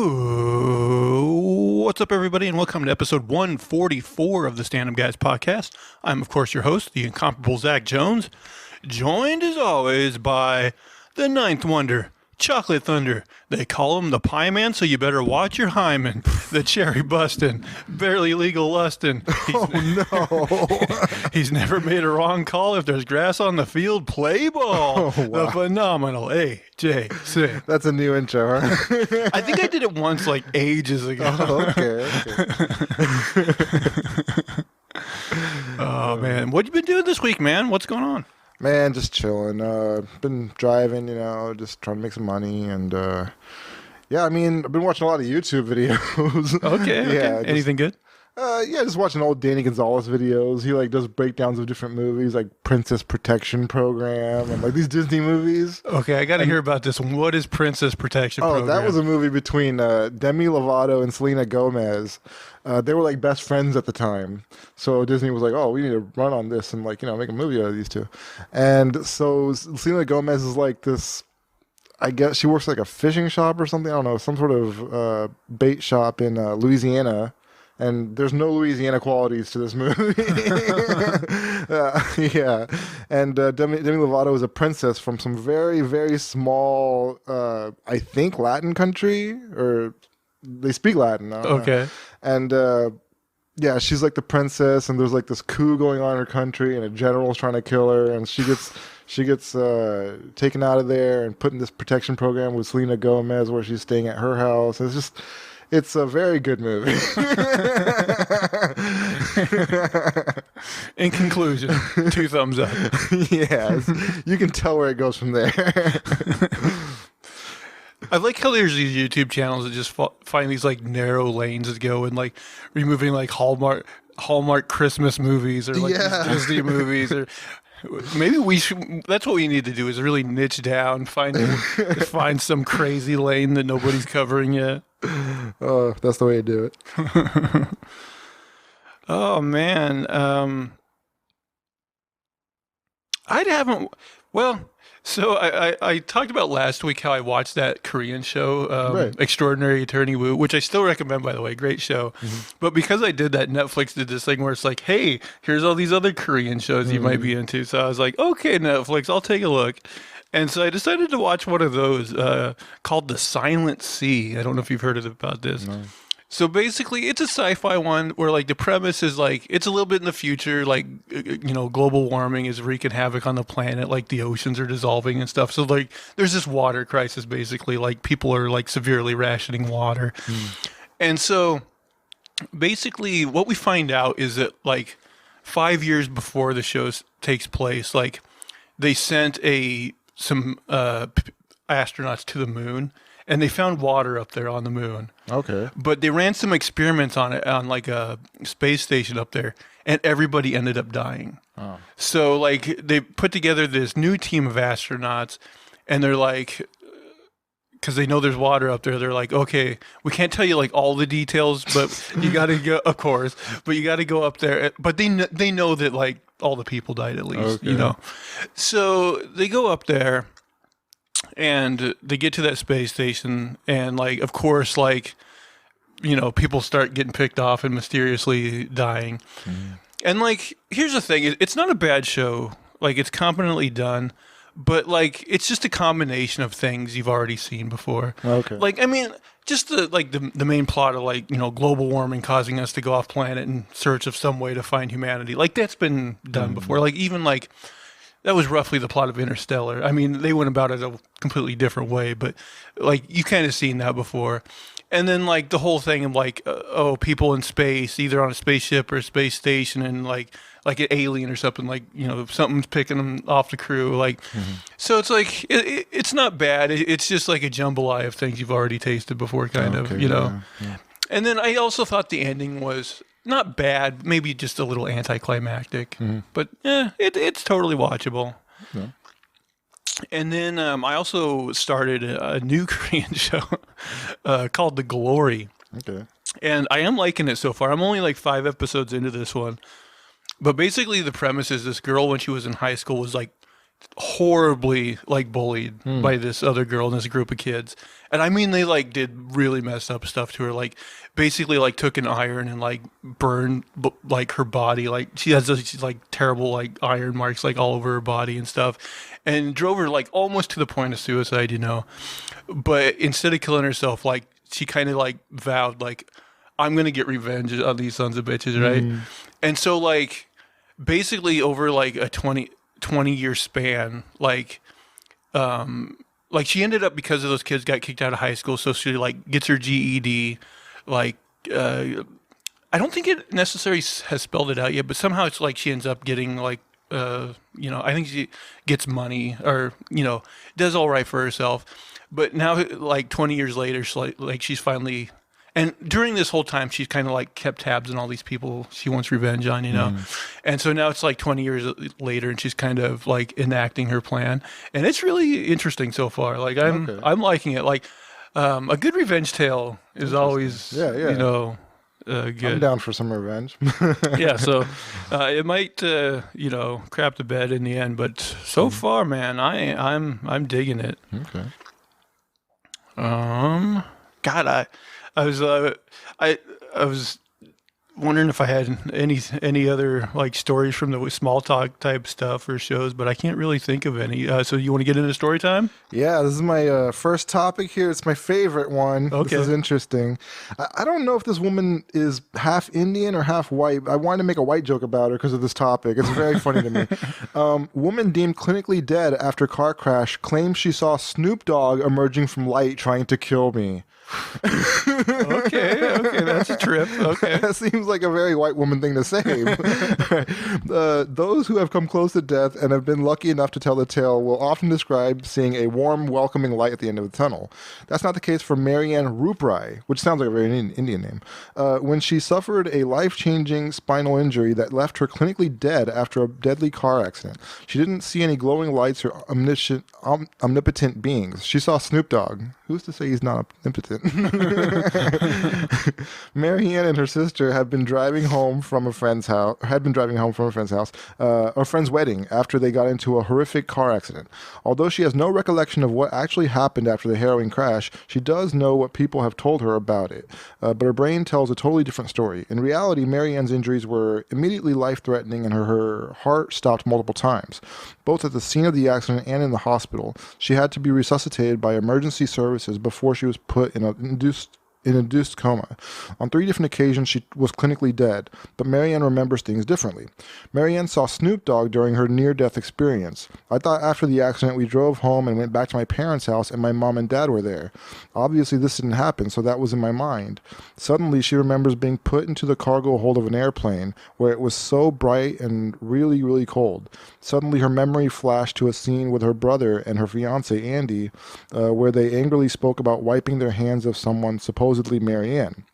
What's up, everybody, and welcome to episode 144 of the Stand-Up Guys podcast. I'm, of course, your host, the incomparable Zach Jones, joined, as always, by the Ninth Wonder, Chocolate Thunder. They call him the Pie Man, so you better watch your hymen. The Cherry Bustin', Barely Legal Lustin'. No. He's never made a wrong call. If there's grass on the field, play ball. Oh, wow. The phenomenal AJ. That's a new intro, huh? I think I did it once, like, ages ago. Oh, okay. Oh, man. What you been doing this week, man? What's going on? Man, just chilling. Been driving, just trying to make some money. And, yeah, I mean, I've been watching a lot of YouTube videos. Okay. Yeah, Anything good? just watching old Danny Gonzalez videos. He, does breakdowns of different movies, like Princess Protection Program and, these Disney movies. Okay, I got to hear about this one. What is Princess Protection Program? That was a movie between Demi Lovato and Selena Gomez. They were best friends at the time. So Disney was like, oh, we need to run on this and make a movie out of these two. And so Selena Gomez is this, I guess she works a fishing shop or something. I don't know, some sort of bait shop in Louisiana. And there's no Louisiana qualities to this movie. Yeah. And Demi Lovato is a princess from some very, very small, I think, Latin country. Or they speak Latin. I don't know. Okay. And, yeah, she's the princess. And there's this coup going on in her country. And a general's trying to kill her. And she gets taken out of there and put in this protection program with Selena Gomez where she's staying at her house. It's a very good movie. In conclusion, 2 thumbs up. Yes, you can tell where it goes from there. I like how there's these YouTube channels that just find these narrow lanes that go and removing Hallmark Christmas movies or these Disney movies or. Maybe we should. That's what we need to do is really niche down, find some crazy lane that nobody's covering yet. Oh, that's the way to do it. Oh man, I haven't. Well, so I talked about last week how I watched that Korean show, Right. Extraordinary Attorney Woo, which I still recommend, by the way. Great show. Mm-hmm. But because I did that, Netflix did this thing where it's hey, here's all these other Korean shows you might be into. So I was like, okay, Netflix, I'll take a look. And so I decided to watch one of those called The Silent Sea. I don't know if you've heard about this. No. So basically, it's a sci-fi one where the premise is it's a little bit in the future, global warming is wreaking havoc on the planet, the oceans are dissolving and stuff. So there's this water crisis basically, people are severely rationing water. And so basically what we find out is that 5 years before the show takes place, they sent some astronauts to the moon. And they found water up there on the moon. Okay. But they ran some experiments on it on a space station up there, and everybody ended up dying. Oh. So they put together this new team of astronauts, and they're because they know there's water up there, they're okay, we can't tell you all the details, but you got to go, of course, but you got to go up there. But they know that all the people died at least, okay. So they go up there. And they get to that space station, and of course, people start getting picked off and mysteriously dying. Mm. And here's the thing: it's not a bad show. It's competently done, but it's just a combination of things you've already seen before. Okay. I mean, just the main plot of global warming causing us to go off planet in search of some way to find humanity. That's been done before. Even that was roughly the plot of Interstellar. I mean, they went about it a completely different way, but you kind of seen that before. And then the whole thing of people in space, either on a spaceship or a space station, and an alien or something, something's picking them off the crew. So it's it's not bad. It's just a jambalaya of things you've already tasted before, kind of, Yeah. And then I also thought the ending was not bad, maybe just a little anticlimactic, but it's totally watchable. Yeah. And then I also started a new Korean show called The Glory. Okay. And I am liking it so far. I'm only 5 episodes into this one. But basically the premise is this girl when she was in high school was horribly like bullied by this other girl and this group of kids. And I mean, they like did really messed up stuff to her. Like basically like took an iron and like burned like her body. Like she has these like terrible like iron marks like all over her body and stuff, and drove her like almost to the point of suicide, you know. But instead of killing herself, like she kind of like vowed like, I'm gonna get revenge on these sons of bitches, right? And so like basically over like a 20-year span, like she ended up, because of those kids got kicked out of high school, so she like gets her GED. Like I don't think it necessarily has spelled it out yet, but somehow it's like she ends up getting like I think she gets money, or does all right for herself. But now like 20 years later, she's finally, and during this whole time, she's kind of like kept tabs on all these people she wants revenge on, And so now it's like 20 years later, and she's kind of like enacting her plan, and it's really interesting so far. Like I'm liking it. Like a good revenge tale is always good. I'm down for some revenge. Yeah, so it might crap the bed in the end, but so far, man, I'm digging it. Okay. God, I was wondering if I had any other like stories from the small talk type stuff or shows, but I can't really think of any. So you want to get into story time? Yeah, this is my first topic here. It's my favorite one. Okay. This is interesting. I don't know if this woman is half Indian or half white. I wanted to make a white joke about her because of this topic. It's very funny to me. Woman deemed clinically dead after car crash claims she saw Snoop Dogg emerging from light trying to kill me. Okay, that's a trip. Okay. That seems like a very white woman thing to say. Those who have come close to death and have been lucky enough to tell the tale will often describe seeing a warm, welcoming light at the end of the tunnel. That's not the case for Marianne Ruprai, which sounds like a very Indian name, when she suffered a life-changing spinal injury that left her clinically dead after a deadly car accident. She didn't see any glowing lights or omnipotent beings. She saw Snoop Dogg. Who's to say he's not omnipotent? Marianne and her sister have been driving home from a friend's house. A friend's wedding after they got into a horrific car accident. Although she has no recollection of what actually happened after the harrowing crash, she does know what people have told her about it. But her brain tells a totally different story. In reality, Marianne's injuries were immediately life-threatening, and her heart stopped multiple times, both at the scene of the accident and in the hospital. She had to be resuscitated by emergency services before she was put in an induced coma. On 3 different occasions, she was clinically dead, but Marianne remembers things differently. Marianne saw Snoop Dogg during her near-death experience. I thought after the accident we drove home and went back to my parents' house and my mom and dad were there. Obviously this didn't happen, so that was in my mind. Suddenly she remembers being put into the cargo hold of an airplane where it was so bright and really, really cold. Suddenly her memory flashed to a scene with her brother and her fiancé, Andy, where they angrily spoke about wiping their hands of someone supposedly Marianne.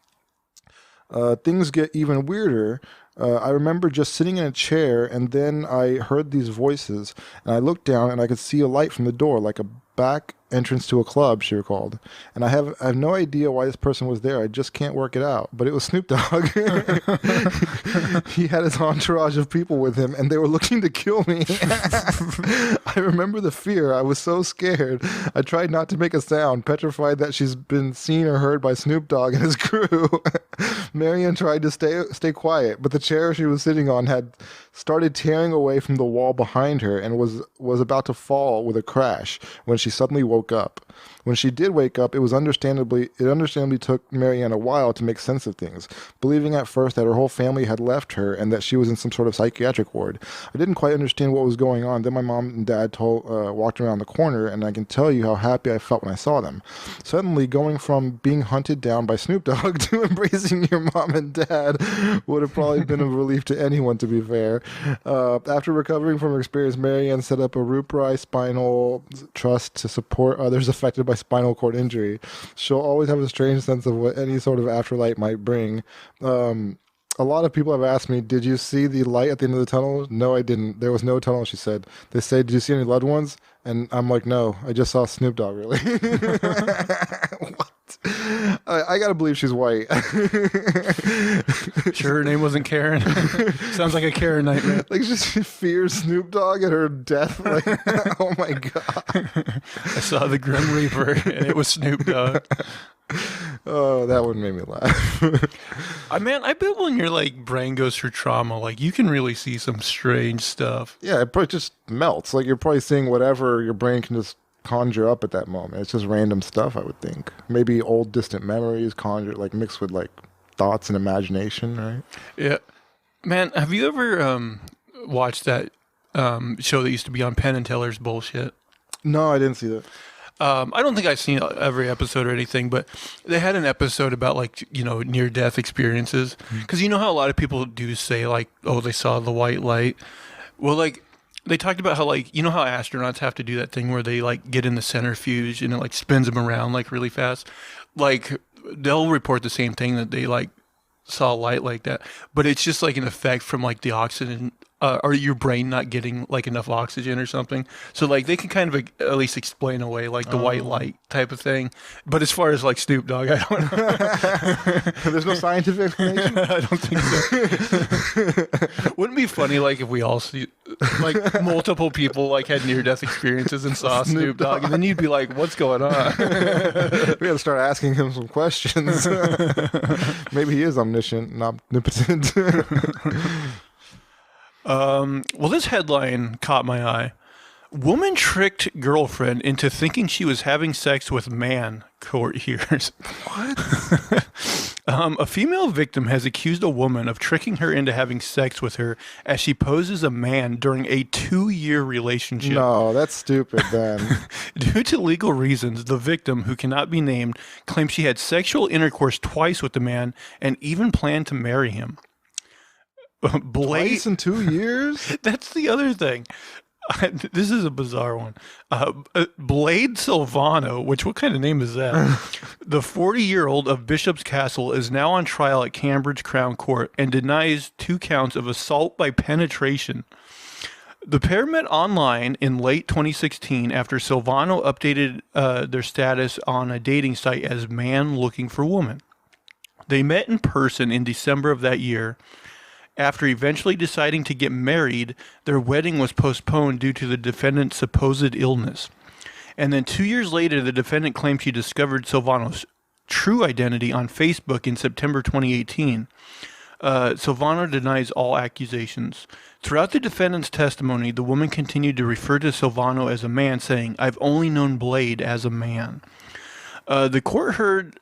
Things get even weirder. I remember just sitting in a chair, and then I heard these voices, and I looked down and I could see a light from the door, like a back entrance to a club, she recalled. And I have no idea why this person was there. I just can't work it out. But it was Snoop Dogg. He had his entourage of people with him, and they were looking to kill me. I remember the fear. I was so scared. I tried not to make a sound, petrified that she's been seen or heard by Snoop Dogg and his crew. Marianne tried to stay quiet, but the chair she was sitting on had started tearing away from the wall behind her and was about to fall with a crash when she suddenly woke up. When she did wake up, it understandably took Marianne a while to make sense of things, believing at first that her whole family had left her and that she was in some sort of psychiatric ward. I didn't quite understand what was going on. Then my mom and dad walked around the corner, and I can tell you how happy I felt when I saw them. Suddenly, going from being hunted down by Snoop Dogg to embracing your mom and dad would have probably been a relief to anyone, to be fair. After recovering from her experience, Marianne set up a Ruprai Spinal Trust to support others affected by spinal cord injury. She'll always have a strange sense of what any sort of afterlife might bring. A lot of people have asked me, did you see the light at the end of the tunnel? No, I didn't. There was no tunnel, she said. They say, did you see any loved ones? And I'm like, no, I just saw Snoop Dogg, really. What? I gotta believe she's white. Sure, her name wasn't Karen. Sounds like a Karen nightmare. Like she fears Snoop Dogg at her death. Like, oh my god. I saw the Grim Reaper, and it was Snoop Dogg. Oh, that one made me laugh. I bet when your like brain goes through trauma, like you can really see some strange stuff. Yeah, it probably just melts. Like you're probably seeing whatever your brain can just conjure up at that moment. It's just random stuff, I would think. Maybe old distant memories conjured, like mixed with like thoughts and imagination, right? Yeah, man. Have you ever watched that show that used to be on Penn and Teller's bullshit? No, I didn't see that. I don't think I've seen every episode or anything, but they had an episode about like, near-death experiences. Because you know how a lot of people do say like, oh, they saw the white light. Well, like they talked about how like, you know how astronauts have to do that thing where they like get in the centrifuge and it like spins them around like really fast. Like they'll report the same thing, that they like saw light like that, but it's just like an effect from like the oxygen or your brain not getting like enough oxygen or something. So like they can kind of at least explain away like the white light type of thing. But as far as like Snoop Dogg, I don't know. There's no scientific explanation. I don't think so. Wouldn't it be funny like if we all see like multiple people like had near death experiences and saw Snoop Dogg, and then you'd be like, what's going on? We got to start asking him some questions. Maybe he is omniscient and omnipotent. Well, this headline caught my eye. Woman tricked girlfriend into thinking she was having sex with man, court hears. What? A female victim has accused a woman of tricking her into having sex with her as she poses a man during a 2-year relationship. No, that's stupid then. Due to legal reasons, the victim, who cannot be named, claims she had sexual intercourse twice with the man and even planned to marry him. Twice in 2 years? That's the other thing. This is a bizarre one. Blade Silvano, what kind of name is that? The 40-year-old of Bishop's Castle is now on trial at Cambridge Crown Court and denies 2 counts of assault by penetration. The pair met online in late 2016 after Silvano updated their status on a dating site as man looking for woman. They met in person in December of that year. After eventually deciding to get married, their wedding was postponed due to the defendant's supposed illness. And then 2 years later, the defendant claimed she discovered Silvano's true identity on Facebook in September 2018. Silvano denies all accusations. Throughout the defendant's testimony, the woman continued to refer to Silvano as a man, saying, "I've only known Blade as a man." The court heard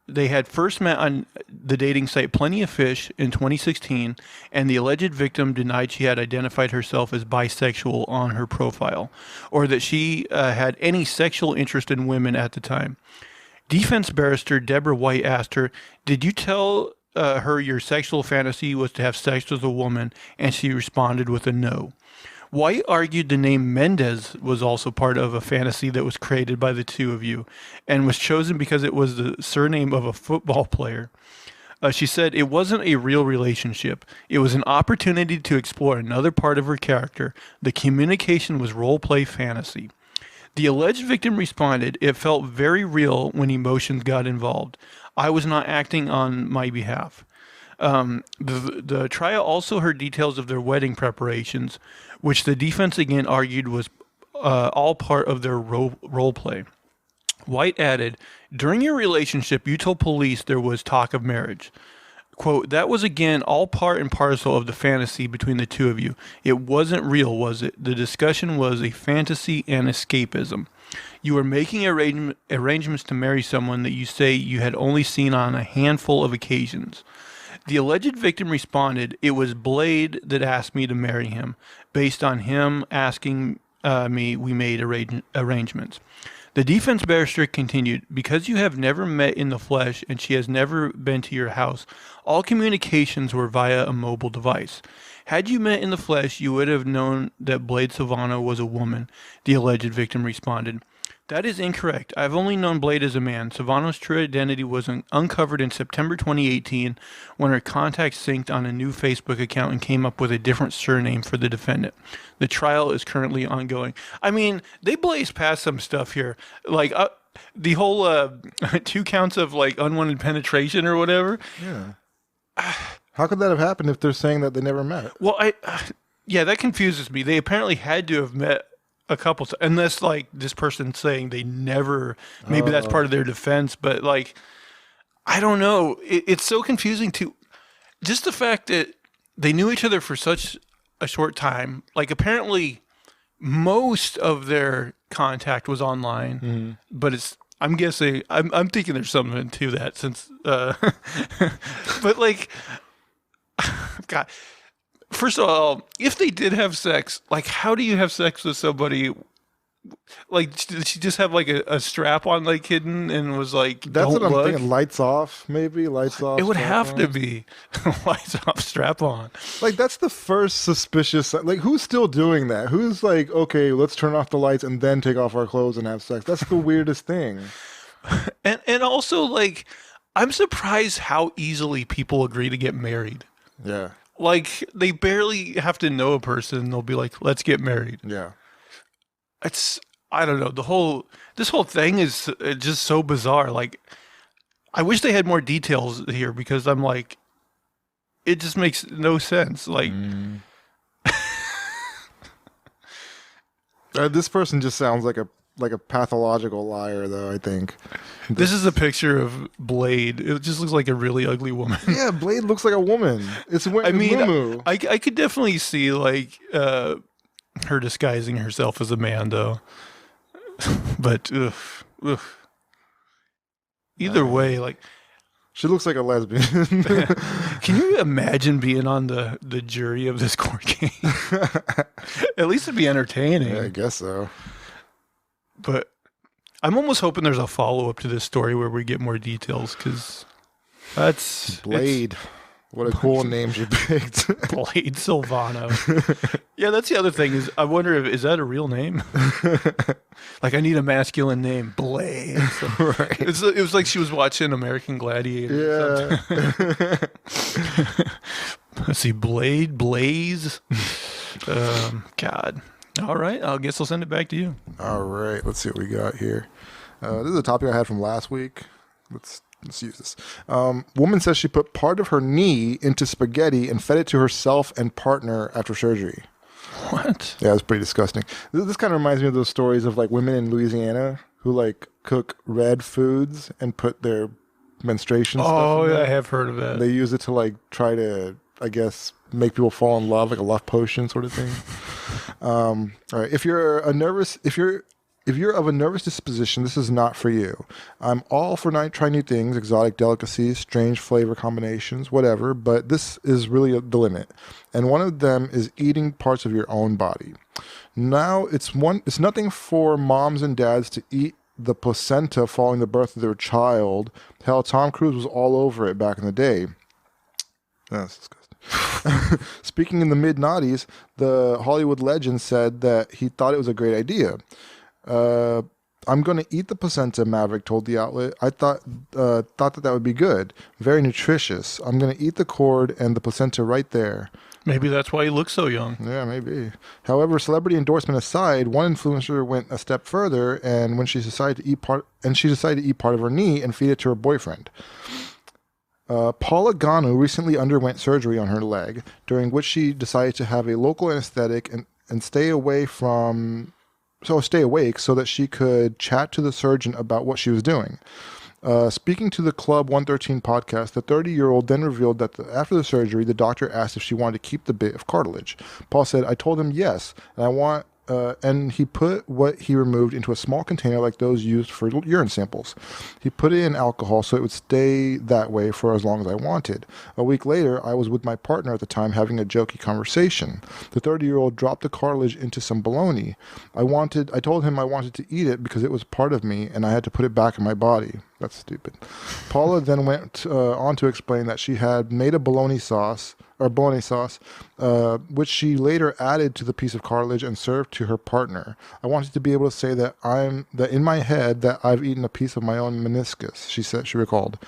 they had first met on the dating site Plenty of Fish in 2016, and the alleged victim denied she had identified herself as bisexual on her profile, or that she had any sexual interest in women at the time. Defense barrister Deborah White asked her, "Did you tell her your sexual fantasy was to have sex with a woman?" And she responded with a no. White argued the name Mendez was also part of a fantasy that was created by the two of you and was chosen because it was the surname of a football player. She said it wasn't a real relationship. It was an opportunity to explore another part of her character. The communication was role-play fantasy. The alleged victim responded, "It felt very real when emotions got involved. I was not acting on my behalf." The trial also heard details of their wedding preparations, which the defense again argued was all part of their role play. White added, "During your relationship, you told police there was talk of marriage. Quote, that was again all part and parcel of the fantasy between the two of you. It wasn't real, was it? The discussion was a fantasy and escapism. You were making arrangements to marry someone that you say you had only seen on a handful of occasions." The alleged victim responded, "It was Blade that asked me to marry him. Based on him asking me, we made arrangements." The defense barrister continued, "Because you have never met in the flesh and she has never been to your house, all communications were via a mobile device. Had you met in the flesh, you would have known that Blade Silvano was a woman," the alleged victim responded. "That is incorrect. I've only known Blade as a man. Silvano's true identity was uncovered in September 2018 when her contacts synced on a new Facebook account and came up with a different surname for the defendant. The trial is currently ongoing." I mean, they blaze past some stuff here. Like, the whole 2 counts of like unwanted penetration or whatever. Yeah. How could that have happened if they're saying that they never met? Well, yeah, that confuses me. They apparently had to have met a couple times, unless like this person's saying they never. Maybe that's part of their defense, but like, I don't know. It's so confusing to just the fact that they knew each other for such a short time. Like, apparently, most of their contact was online, but it's. I'm guessing. I'm thinking there's something to that since. But like, God. First of all, if they did have sex, like, how do you have sex with somebody? Like, did she just have like a strap on, like, hidden, and was like, That's "Don't what I'm look"? thinking. Lights off, maybe lights off. It would strap have on. to be lights off, strap on. Like, that's the first suspicious. Like, who's still doing that? Who's like, okay, let's turn off the lights and then take off our clothes and have sex? That's the weirdest thing. And also, like, I'm surprised how easily people agree to get married. Yeah, Like, they barely have to know a person. They'll be like, "Let's get married." yeah. It's, I don't know. This whole thing is just so bizarre. Like, I wish they had more details here because I'm like, it just makes no sense. Like, This person just sounds like a pathological liar, though. I think. this is a picture of Blade. It just looks like a really ugly woman. Yeah, Blade looks like a woman. It's I mean, Mumu. I could definitely see like her disguising herself as a man, though. But ugh. Either way, like, She looks like a lesbian. can you imagine being on the jury of this court case? At least it'd be entertaining. Yeah, I guess so. But I'm almost hoping there's a follow up to this story where we get more details because that's Blade. What a cool name she picked. Blade Silvano. Yeah, that's the other thing is I wonder if is that a real name? Like, I need a masculine name, Blade. Right. It was like she was watching American Gladiator. Yeah. Let's see, Blade, Blaze. God. All right, I guess I'll send it back to you. All right. Let's see what we got here. This is a topic I had from last week. Let's use this. Woman says she put part of her knee into spaghetti and fed it to herself and partner after surgery. What? Yeah, it's pretty disgusting. This kind of reminds me of those stories of like women in Louisiana who like cook red foods and put their menstruation stuff Oh, in yeah, there. I have heard of that. They use it to like try to, I guess, make people fall in love, like a love potion sort of thing. All right. If you're of a nervous disposition, this is not for you. I'm all for trying new things, exotic delicacies, strange flavor combinations, whatever, but this is really the limit. And one of them is eating parts of your own body. Now, it's nothing for moms and dads to eat the placenta following the birth of their child. Hell, Tom Cruise was all over it back in the day. That's disgusting. Speaking in the mid-noughties, the Hollywood legend said that he thought it was a great idea. I'm going to eat the placenta, Maverick told the outlet. I thought that would be good. Very nutritious. I'm going to eat the cord and the placenta right there. Maybe that's why he looks so young. Yeah, maybe. However, celebrity endorsement aside, one influencer went a step further, and when she decided to eat part of her knee and feed it to her boyfriend. Paula Ganu recently underwent surgery on her leg, during which she decided to have a local anesthetic and stay awake so that she could chat to the surgeon about what she was doing. Speaking to the Club 113 podcast, the 30-year-old then revealed that after the surgery, the doctor asked if she wanted to keep the bit of cartilage. Paul said, "I told him yes, and he put what he removed into a small container like those used for urine samples. He put it in alcohol so it would stay that way for as long as I wanted. A week later, I was with my partner at the time having a jokey conversation. The 30-year-old dropped the cartilage into some bologna. I told him I wanted to eat it because it was part of me and I had to put it back in my body." That's stupid. Paula then went on to explain that she had made a bologna sauce, which she later added to the piece of cartilage and served to her partner. "I wanted to be able to say that in my head that I've eaten a piece of my own meniscus," she recalled.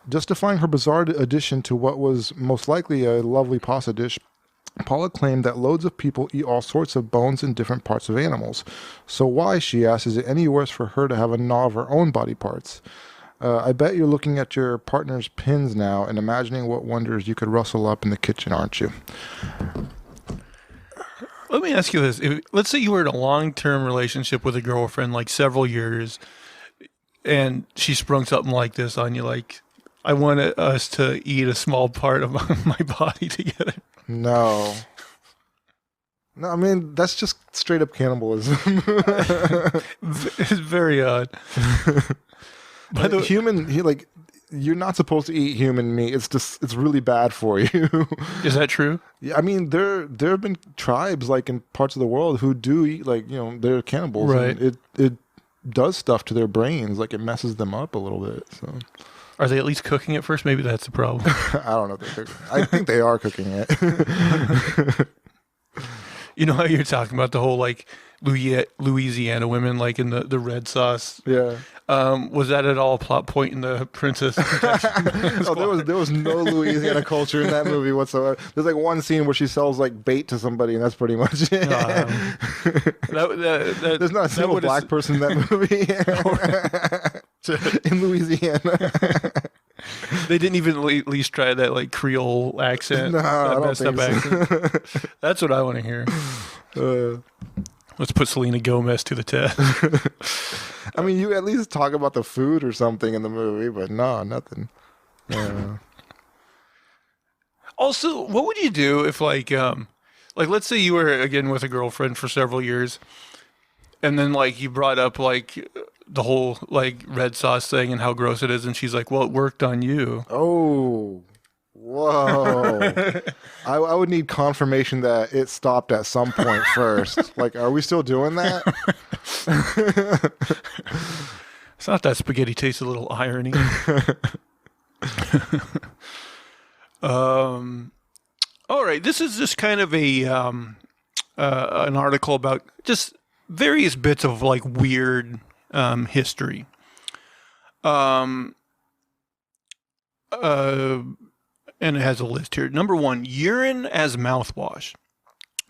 Justifying her bizarre addition to what was most likely a lovely pasta dish, Paula claimed that loads of people eat all sorts of bones and different parts of animals. So why, she asked, is it any worse for her to have a gnaw of her own body parts? I bet you're looking at your partner's pins now and imagining what wonders you could rustle up in the kitchen, aren't you? Let me ask you this. Let's say you were in a long-term relationship with a girlfriend, like several years, and she sprung something like this on you, like, I want us to eat a small part of my body together. No. No, I mean, that's just straight up cannibalism. It's very odd. By the way, you're not supposed to eat human meat. It's really bad for you. Is that true? Yeah, I mean, there have been tribes like in parts of the world who do eat, like, you know, they're cannibals. Right. And it does stuff to their brains, like it messes them up a little bit. So Are they at least cooking it first? Maybe that's the problem. I don't know if they're cooking. I think they are cooking it. You know how you're talking about the whole like Louisiana women like in the red sauce? Yeah. Was that at all a plot point in the Princess Protection? Oh, there was no Louisiana culture in that movie whatsoever. There's like one scene where she sells like bait to somebody, and that's pretty much it. There's not a single black person in that movie in Louisiana. They didn't even at least try that like Creole accent. No, that I don't messed up think so. accent. That's what I want to hear. Let's put Selena Gomez to the test. I mean, you at least talk about the food or something in the movie, but no, nothing. Also, what would you do if like let's say you were again with a girlfriend for several years, and then like you brought up like the whole like red sauce thing and how gross it is, and she's like, "Well, it worked on you." Oh, whoa! I would need confirmation that it stopped at some point first. Like, are we still doing that? It's not that spaghetti tastes a little irony. All right, this is just kind of an article about just various bits of like weird history. And it has a list here. Number 1, urine as mouthwash.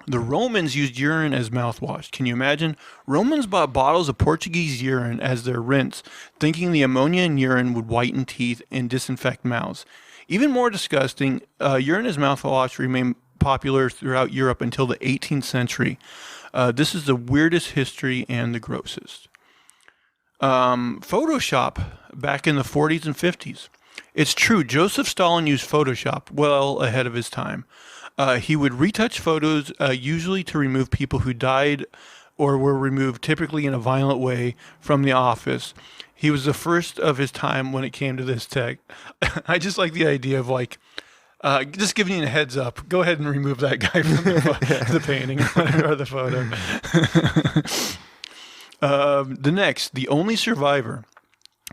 The Romans used urine as mouthwash. Can you imagine? Romans bought bottles of Portuguese urine as their rinse, thinking the ammonia in urine would whiten teeth and disinfect mouths. Even more disgusting, urine as mouthwash remained popular throughout Europe until the 18th century. This is the weirdest history and the grossest. Photoshop back in the 40s and 50s. It's true, Joseph Stalin used Photoshop well ahead of his time. He would retouch photos, usually to remove people who died or were removed, typically in a violent way, from the office. He was the first of his time when it came to this tech. I just like the idea of like, just giving you a heads up. Go ahead and remove that guy from the painting or the photo. The only survivor.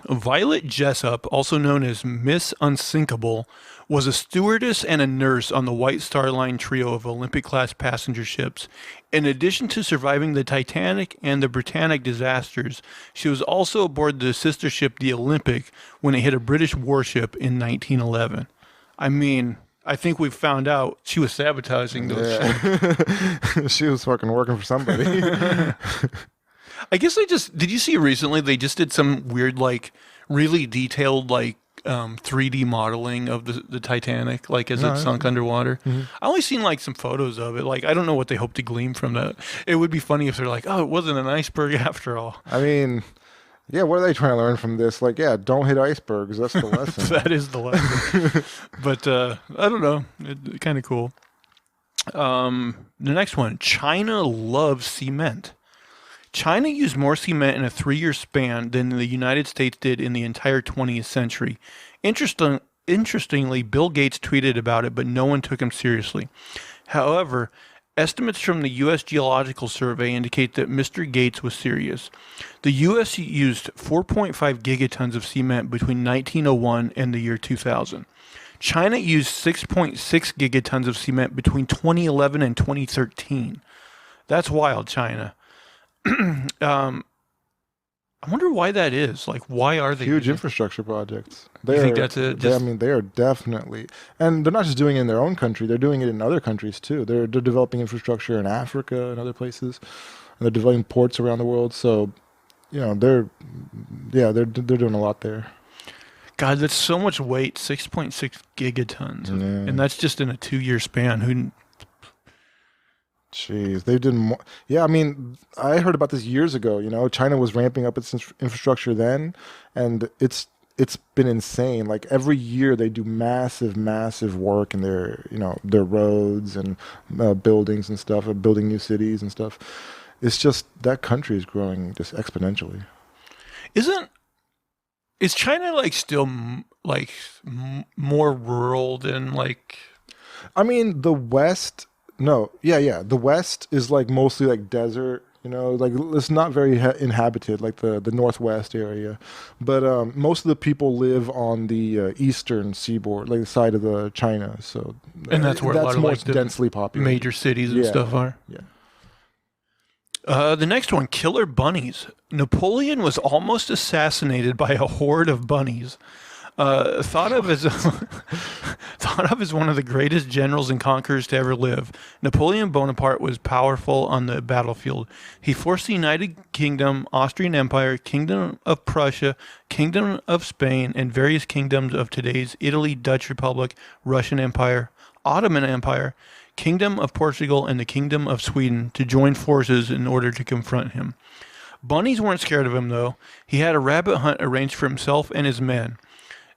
Violet Jessup, also known as Miss Unsinkable, was a stewardess and a nurse on the White Star Line trio of Olympic-class passenger ships. In addition to surviving the Titanic and the Britannic disasters, she was also aboard the sister ship the Olympic when it hit a British warship in 1911. I mean, I think we've found out she was sabotaging those ships. She was fucking working for somebody. I guess did you see recently they just did some weird, like, really detailed, like, 3D modeling of the Titanic, like, as it sunk underwater? Mm-hmm. I only seen, like, some photos of it. Like, I don't know what they hope to glean from that. It would be funny if they're like, oh, it wasn't an iceberg after all. I mean, yeah, what are they trying to learn from this? Like, yeah, don't hit icebergs. That's the lesson. That is the lesson. But, I don't know. Kind of cool. The next one, China loves cement. China used more cement in a 3-year span than the United States did in the entire 20th century. Interestingly, Bill Gates tweeted about it, but no one took him seriously. However, estimates from the U.S. Geological Survey indicate that Mr. Gates was serious. The U.S. used 4.5 gigatons of cement between 1901 and the year 2000. China used 6.6 gigatons of cement between 2011 and 2013. That's wild, China. I wonder why that is. Like, why are they Huge doing- infrastructure projects. You think that's it? I mean, they are definitely, and they're not just doing it in their own country. They're doing it in other countries too. They're developing infrastructure in Africa and other places, and they're developing ports around the world. So, they're doing a lot there. God, that's so much weight, 6.6 gigatons. Yeah. And that's just in a 2-year span. Jeez, they did more. Yeah, I mean, I heard about this years ago. China was ramping up its infrastructure then, and it's been insane. Like every year, they do massive work in their roads and buildings and stuff, building new cities and stuff. It's just that country is growing just exponentially. Is China like still like more rural than like? I mean, the West. No, yeah. The West is like mostly like desert. Like it's not very inhabited, like the Northwest area. But most of the people live on the eastern seaboard, like the side of the China. So and that's where a lot of more like the densely populated major cities and stuff are. Yeah. The next one, killer bunnies. Napoleon was almost assassinated by a horde of bunnies. Thought of as one of the greatest generals and conquerors to ever live, Napoleon Bonaparte was powerful on the battlefield. He forced the United Kingdom, Austrian Empire, Kingdom of Prussia, Kingdom of Spain, and various kingdoms of today's Italy, Dutch Republic, Russian Empire, Ottoman Empire, Kingdom of Portugal, and the Kingdom of Sweden to join forces in order to confront him. Bunnies weren't scared of him, though. He had a rabbit hunt arranged for himself and his men.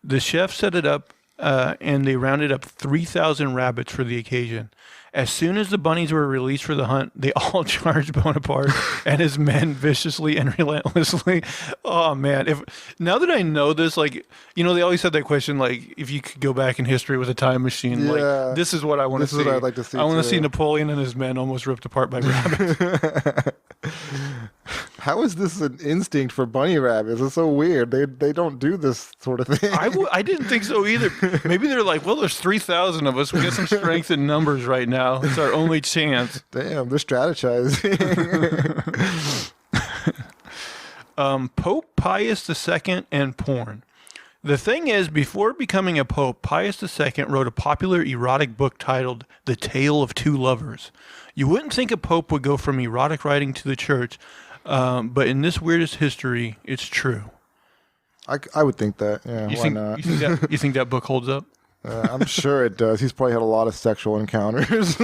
The chef set it up, and they rounded up 3,000 rabbits for the occasion. As soon as the bunnies were released for the hunt, they all charged Bonaparte and his men viciously and relentlessly. Oh, man. Now that I know this, like, they always had that question, like, if you could go back in history with a time machine, like, this is what I want to see. This is what I'd like to see, I want to too. see Napoleon and his men almost ripped apart by rabbits. How is this an instinct for bunny rabbits? It's so weird. They don't do this sort of thing. I didn't think so either. Maybe they're like, well, there's 3,000 of us. We got some strength in numbers right now. It's our only chance. Damn, they're strategizing. Pope Pius II and porn. The thing is, before becoming a pope, Pius II wrote a popular erotic book titled The Tale of Two Lovers. You wouldn't think a pope would go from erotic writing to the church, but in this weirdest history, it's true. I would think that. Yeah, why not? You think that book holds up? I'm sure it does. He's probably had a lot of sexual encounters.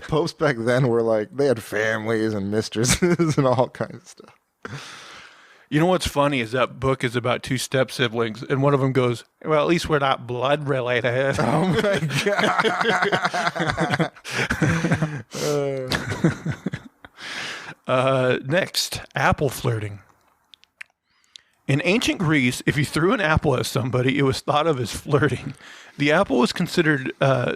Popes back then were like, they had families and mistresses and all kinds of stuff. You know what's funny is that book is about two step siblings, and one of them goes, "Well, at least we're not blood related." Oh my god. Next, apple flirting. In ancient Greece, if you threw an apple at somebody, it was thought of as flirting. The apple was considered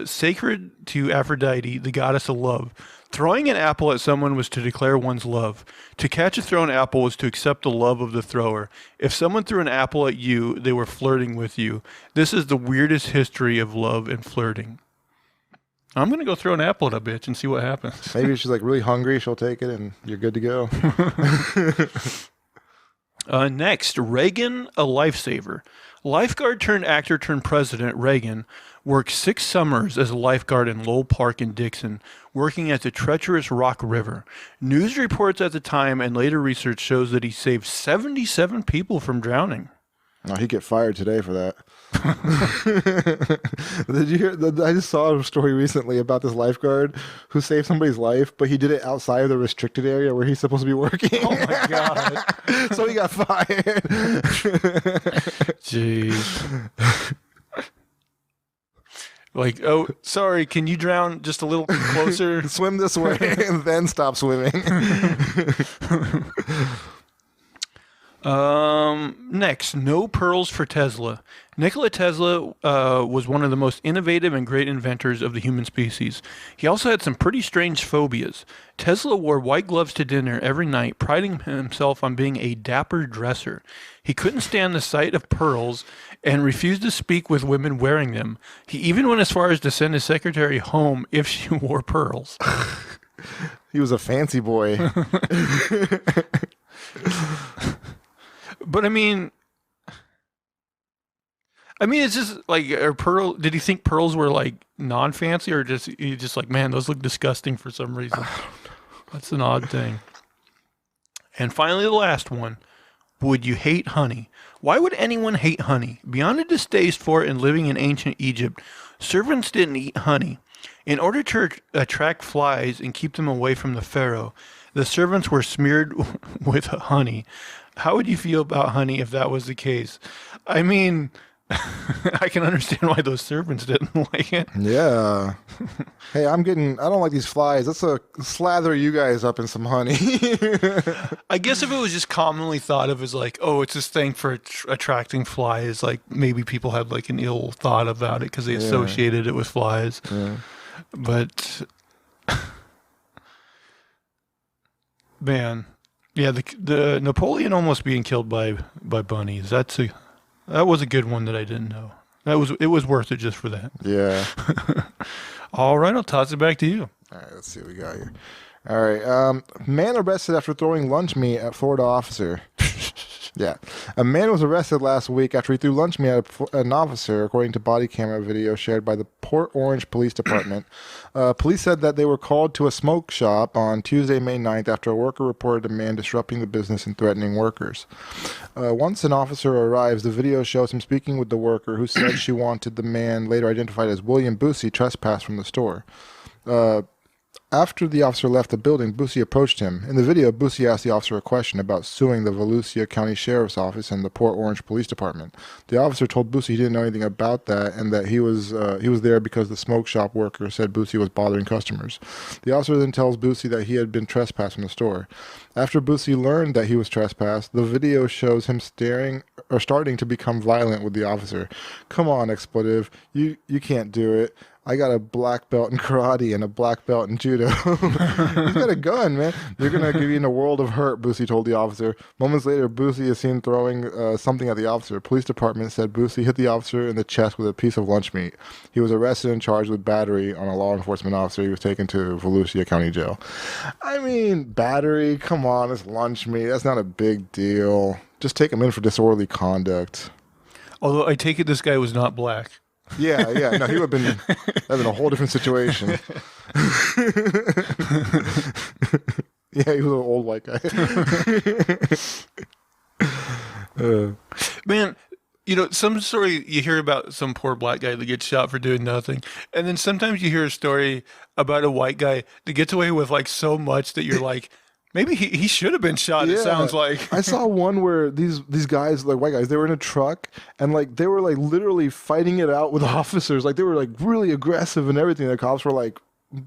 sacred to Aphrodite, the goddess of love. Throwing an apple at someone was to declare one's love. To catch a thrown apple was to accept the love of the thrower. If someone threw an apple at you, they were flirting with you. This is the weirdest history of love and flirting. I'm going to go throw an apple at a bitch and see what happens. Maybe she's like really hungry, she'll take it, and you're good to go. Next, Reagan, a lifesaver. Lifeguard turned actor turned president Reagan worked 6 summers as a lifeguard in Lowell Park in Dixon, working at the treacherous Rock River. News reports at the time and later research shows that he saved 77 people from drowning. Oh, he'd get fired today for that. Did you hear? I just saw a story recently about this lifeguard who saved somebody's life, but he did it outside of the restricted area where he's supposed to be working. Oh my god! So he got fired. Jeez. Like, oh, sorry, can you drown just a little closer? Swim this way and then stop swimming. Next, no pearls for Tesla. Nikola Tesla was one of the most innovative and great inventors of the human species. He also had some pretty strange phobias. Tesla wore white gloves to dinner every night, priding himself on being a dapper dresser. He couldn't stand the sight of pearls and refused to speak with women wearing them. He even went as far as to send his secretary home if she wore pearls. He was a fancy boy. But I mean, it's just like, are pearl? Did he think pearls were like non-fancy, or just he just like, man, those look disgusting for some reason? That's an odd thing. And finally, the last one: would you hate honey? Why would anyone hate honey? Beyond a distaste for it and living in ancient Egypt, servants didn't eat honey. In order to attract flies and keep them away from the pharaoh, the servants were smeared with honey. How would you feel about honey if that was the case? I mean, I can understand why those servants didn't like it. Yeah. Hey, I don't like these flies. Let's slather you guys up in some honey. I guess if it was just commonly thought of as like, oh, it's this thing for attracting flies, like maybe people had like an ill thought about it because they associated it with flies. Yeah. But, man, yeah, the Napoleon almost being killed by bunnies. That was a good one that I didn't know. It was worth it just for that. Yeah. All right, I'll toss it back to you. All right, let's see what we got here. All right. Man arrested after throwing lunch meat at Florida officer. Yeah. A man was arrested last week after he threw lunch meat at an officer, according to body camera video shared by the Port Orange Police Department. Police said that they were called to a smoke shop on Tuesday, May 9th, after a worker reported a man disrupting the business and threatening workers. Once an officer arrives, the video shows him speaking with the worker, who said she wanted the man, later identified as William Boosie, trespass from the store. After the officer left the building, Boosie approached him. In the video, Boosie asked the officer a question about suing the Volusia County Sheriff's Office and the Port Orange Police Department. The officer told Boosie he didn't know anything about that and that he was there because the smoke shop worker said Boosie was bothering customers. The officer then tells Boosie that he had been trespassed from the store. After Boosie learned that he was trespassed, the video shows him starting to become violent with the officer. Come on, expletive. You can't do it. I got a black belt in karate and a black belt in judo. He's got a gun, man. You're going to give you in a world of hurt, Boosie told the officer. Moments later, Boosie is seen throwing something at the officer. Police department said Boosie hit the officer in the chest with a piece of lunch meat. He was arrested and charged with battery on a law enforcement officer. He was taken to Volusia County Jail. I mean, battery, come on, it's lunch meat. That's not a big deal. Just take him in for disorderly conduct. Although I take it this guy was not black. Yeah. No, he would have been a whole different situation. Yeah, he was an old white guy. Man, some story you hear about some poor black guy that gets shot for doing nothing. And then sometimes you hear a story about a white guy that gets away with like so much that you're like, maybe he should have been shot, it sounds like. I saw one where these guys, like white guys, they were in a truck and like they were like literally fighting it out with officers. Like they were like really aggressive and everything. The cops were like,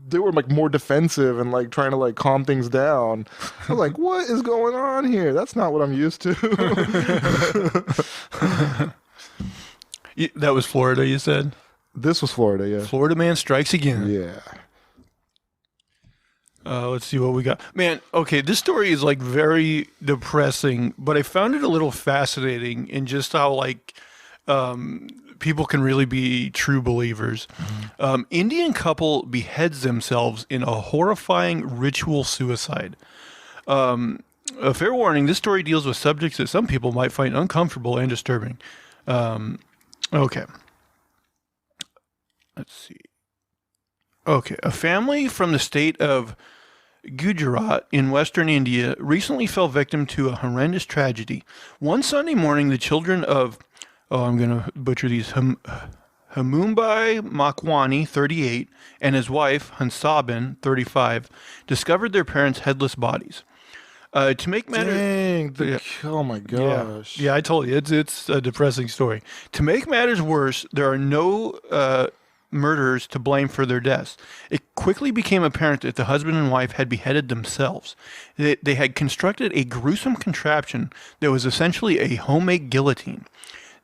they were like more defensive and like trying to like calm things down. I was like, what is going on here? That's not what I'm used to. That was Florida, you said? This was Florida, yeah. Florida man strikes again. Yeah. Let's see what we got. Man, okay, this story is like very depressing, but I found it a little fascinating in just how like people can really be true believers. Indian couple beheads themselves in a horrifying ritual suicide. A fair warning, this story deals with subjects that some people might find uncomfortable and disturbing. Okay. Let's see. Okay, a family from the state of Gujarat in western India recently fell victim to a horrendous tragedy. One Sunday morning, the children of, I'm going to butcher these, Hamumbai Makwani, 38, and his wife, Hansaben, 35, discovered their parents' headless bodies. To make matters, oh my gosh! Yeah, I told you it's a depressing story. To make matters worse, there are no murderers to blame for their deaths. It quickly became apparent that the husband and wife had beheaded themselves. They had constructed a gruesome contraption that was essentially a homemade guillotine.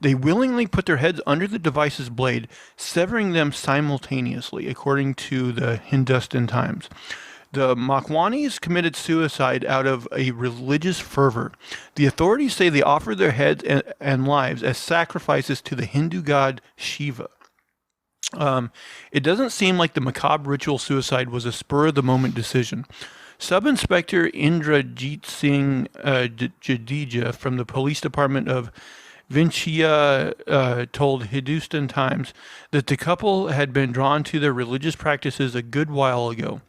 They willingly put their heads under the device's blade, severing them simultaneously, according to the Hindustan Times. The Makwanis committed suicide out of a religious fervor. The authorities say they offered their heads and lives as sacrifices to the Hindu god Shiva. It doesn't seem like the macabre ritual suicide was a spur-of-the-moment decision. Sub-Inspector Indrajit Singh Jadeja from the police department of Vinchia told Hindustan Times that the couple had been drawn to their religious practices a good while ago.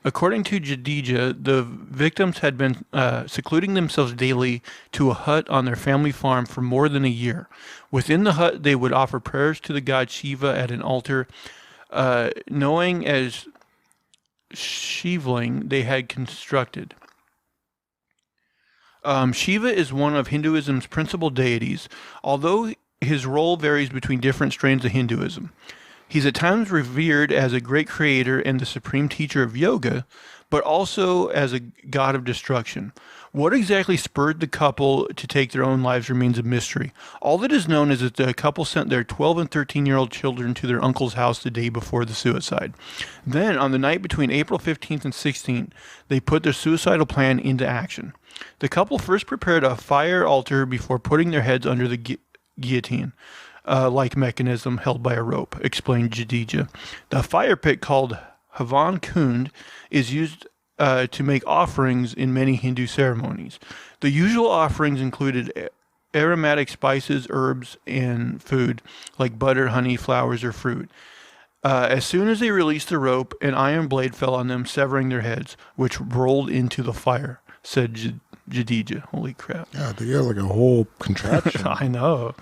According to Jadeja, the victims had been secluding themselves daily to a hut on their family farm for more than a year. Within the hut, they would offer prayers to the god Shiva at an altar, knowing as Shivling they had constructed. Shiva is one of Hinduism's principal deities, although his role varies between different strains of Hinduism. He's at times revered as a great creator and the supreme teacher of yoga, but also as a god of destruction. What exactly spurred the couple to take their own lives remains a mystery. All that is known is that the couple sent their 12 and 13-year-old children to their uncle's house the day before the suicide. Then, on the night between April 15th and 16th, they put their suicidal plan into action. The couple first prepared a fire altar before putting their heads under the guillotine. Like mechanism held by a rope, explained Jadeja. The fire pit called Havan Kund is used to make offerings in many Hindu ceremonies. The usual offerings included aromatic spices, herbs, and food like butter, honey, flowers, or fruit. As soon as they released the rope, an iron blade fell on them, severing their heads, which rolled into the fire, said Jadeja. Holy crap. Yeah, they got like a whole contraption. I know.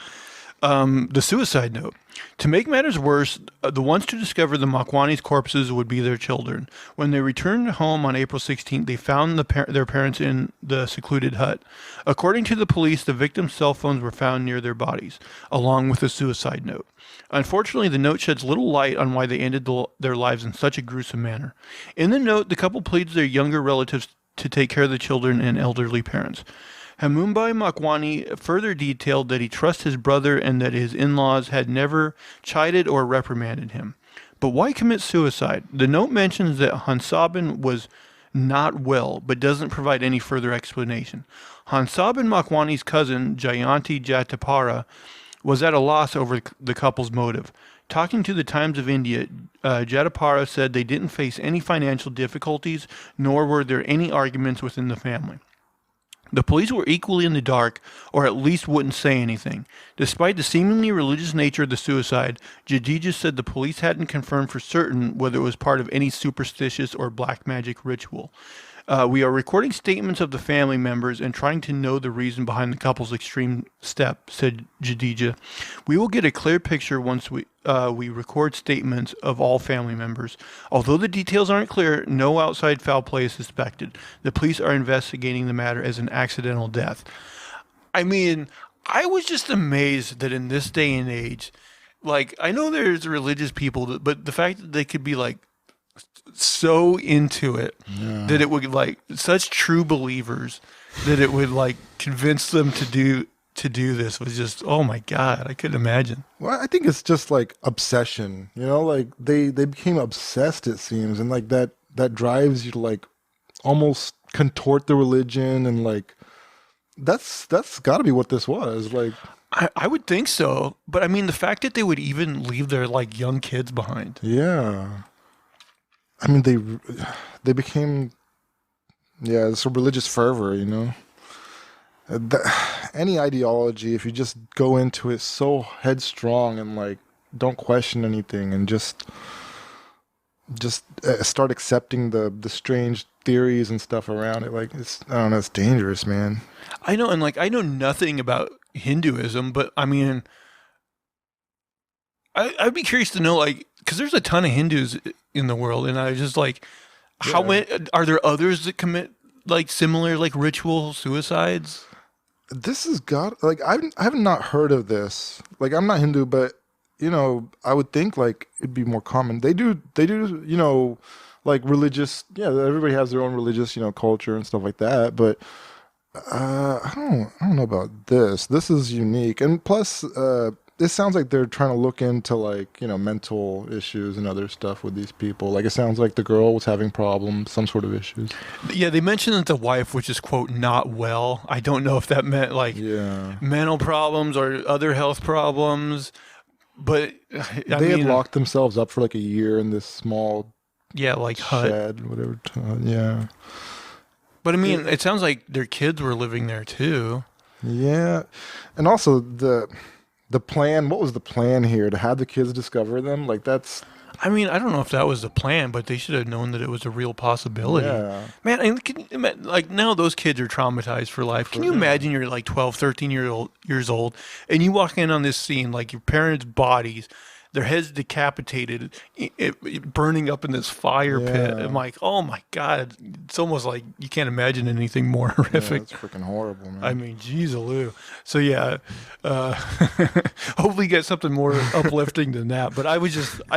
The suicide note. To make matters worse, the ones to discover the Makwani's corpses would be their children. When they returned home on April 16th, they found their parents in the secluded hut. According to the police, the victims' cell phones were found near their bodies, along with a suicide note. Unfortunately, the note sheds little light on why they ended their lives in such a gruesome manner. In the note, the couple pleads their younger relatives to take care of the children and elderly parents. Hamumbai Makwani further detailed that he trusts his brother and that his in-laws had never chided or reprimanded him. But why commit suicide? The note mentions that Hansabin was not well, but doesn't provide any further explanation. Hansabin Makwani's cousin, Jayanti Jatapara, was at a loss over the couple's motive. Talking to the Times of India, Jatapara said they didn't face any financial difficulties, nor were there any arguments within the family. The police were equally in the dark, or at least wouldn't say anything. Despite the seemingly religious nature of the suicide, Jadeja said the police hadn't confirmed for certain whether it was part of any superstitious or black magic ritual. We are recording statements of the family members and trying to know the reason behind the couple's extreme step, said Jadeja. We will get a clear picture once we record statements of all family members. Although the details aren't clear, no outside foul play is suspected. The police are investigating the matter as an accidental death. I mean, I was just amazed that in this day and age, like, I know there's religious people, but the fact that they could be like so into it that it would like such true believers that it would like convince them to do this was just, oh my God, I couldn't imagine. Well, I think it's just like obsession, you know, like they became obsessed, it seems, and like that drives you to like almost contort the religion, and like that's got to be what this was. Like, I would think so, but I mean the fact that they would even leave their like young kids behind. Yeah, I mean they became, yeah, it's a religious fervor, you know. Any ideology, if you just go into it so headstrong and like don't question anything and just start accepting the strange theories and stuff around it, like it's, I don't know, it's dangerous, man. I know, and like I know nothing about Hinduism, but I mean, I'd be curious to know, like, because there's a ton of Hindus in the world, and I just like, how many are there others that commit like similar like ritual suicides? This has got, like, I have not heard of this. Like, I'm not Hindu, but you know, I would think like it'd be more common. They do, you know, like religious. Yeah, everybody has their own religious, you know, culture and stuff like that. But I don't know about this. This is unique, and plus, it sounds like they're trying to look into like, you know, mental issues and other stuff with these people. Like, it sounds like the girl was having problems, some sort of issues. Yeah, they mentioned that the wife was just, quote, not well. I don't know if that meant like mental problems or other health problems, but they had locked themselves up for like a year in this small like hut, shed, whatever. Yeah. But I mean, it sounds like their kids were living there too. Yeah, and also the plan. What was the plan here? To have the kids discover them? Like that's I mean, I don't know if that was the plan, but they should have known that it was a real possibility. yeah. Man, and like now those kids are traumatized for life. Can you imagine you're like 12, 13 years old and you walk in on this scene like your parents' bodies, their heads decapitated, burning up in this fire pit. Yeah. I'm like, oh my God. It's almost like you can't imagine anything more horrific. That's freaking horrible, man. I mean, geez, Aloo. So yeah, hopefully get something more uplifting than that. But I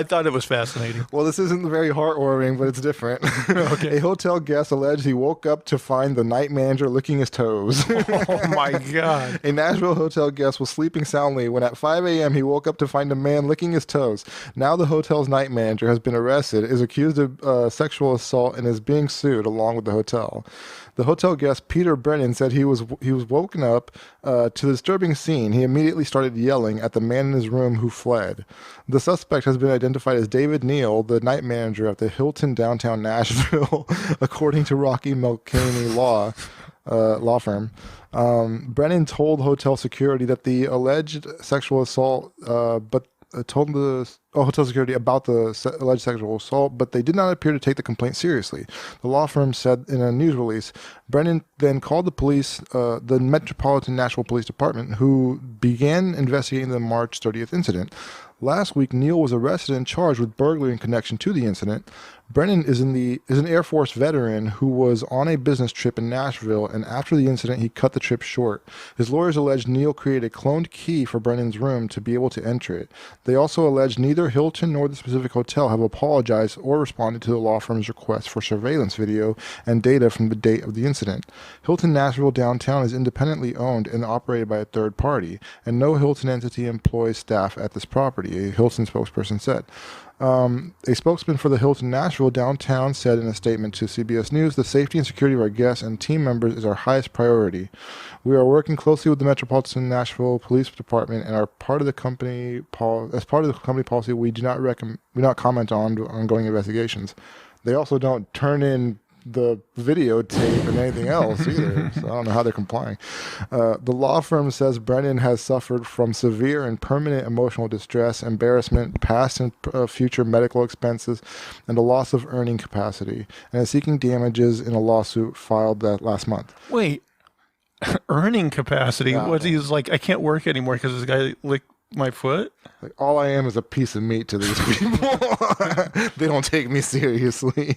thought it was fascinating. Well, this isn't very heartwarming, but it's different. Okay. A hotel guest alleged he woke up to find the night manager licking his toes. Oh my God. A Nashville hotel guest was sleeping soundly when at 5 a.m. he woke up to find a man licking his toes. Now the hotel's night manager has been arrested, is accused of sexual assault, and is being sued along with the hotel. The hotel guest, Peter Brennan, said he was woken up to the disturbing scene. He immediately started yelling at the man in his room who fled. The suspect has been identified as David Neal, the night manager at the Hilton downtown Nashville, according to Rocky Mulcahy law firm. Brennan told hotel security that the alleged sexual assault, told the hotel security about the alleged sexual assault, but they did not appear to take the complaint seriously. The law firm said in a news release. Brennan then called the police, the Metropolitan Nashville Police Department, who began investigating the March 30th incident. Last week, Neal was arrested and charged with burglary in connection to the incident. Brennan is an Air Force veteran who was on a business trip in Nashville, and after the incident, he cut the trip short. His lawyers alleged Neal created a cloned key for Brennan's room to be able to enter it. They also alleged neither Hilton nor the specific hotel have apologized or responded to the law firm's request for surveillance video and data from the date of the incident. Hilton Nashville Downtown is independently owned and operated by a third party, and no Hilton entity employs staff at this property, a Hilton spokesperson said. A spokesman for the Hilton Nashville Downtown said in a statement to CBS News, "The safety and security of our guests and team members is our highest priority. We are working closely with the Metropolitan Nashville Police Department and are part of the company as part of the company policy. We do not comment on ongoing investigations." They also don't turn in the videotape and anything else either. So I don't know how they're complying. The law firm says Brennan has suffered from severe and permanent emotional distress, embarrassment, past and future medical expenses, and a loss of earning capacity, and is seeking damages in a lawsuit filed that last month. Wait, earning capacity? Yeah. What he was like? I can't work anymore because this guy licked my foot. Like, all I am is a piece of meat to these people. They don't take me seriously.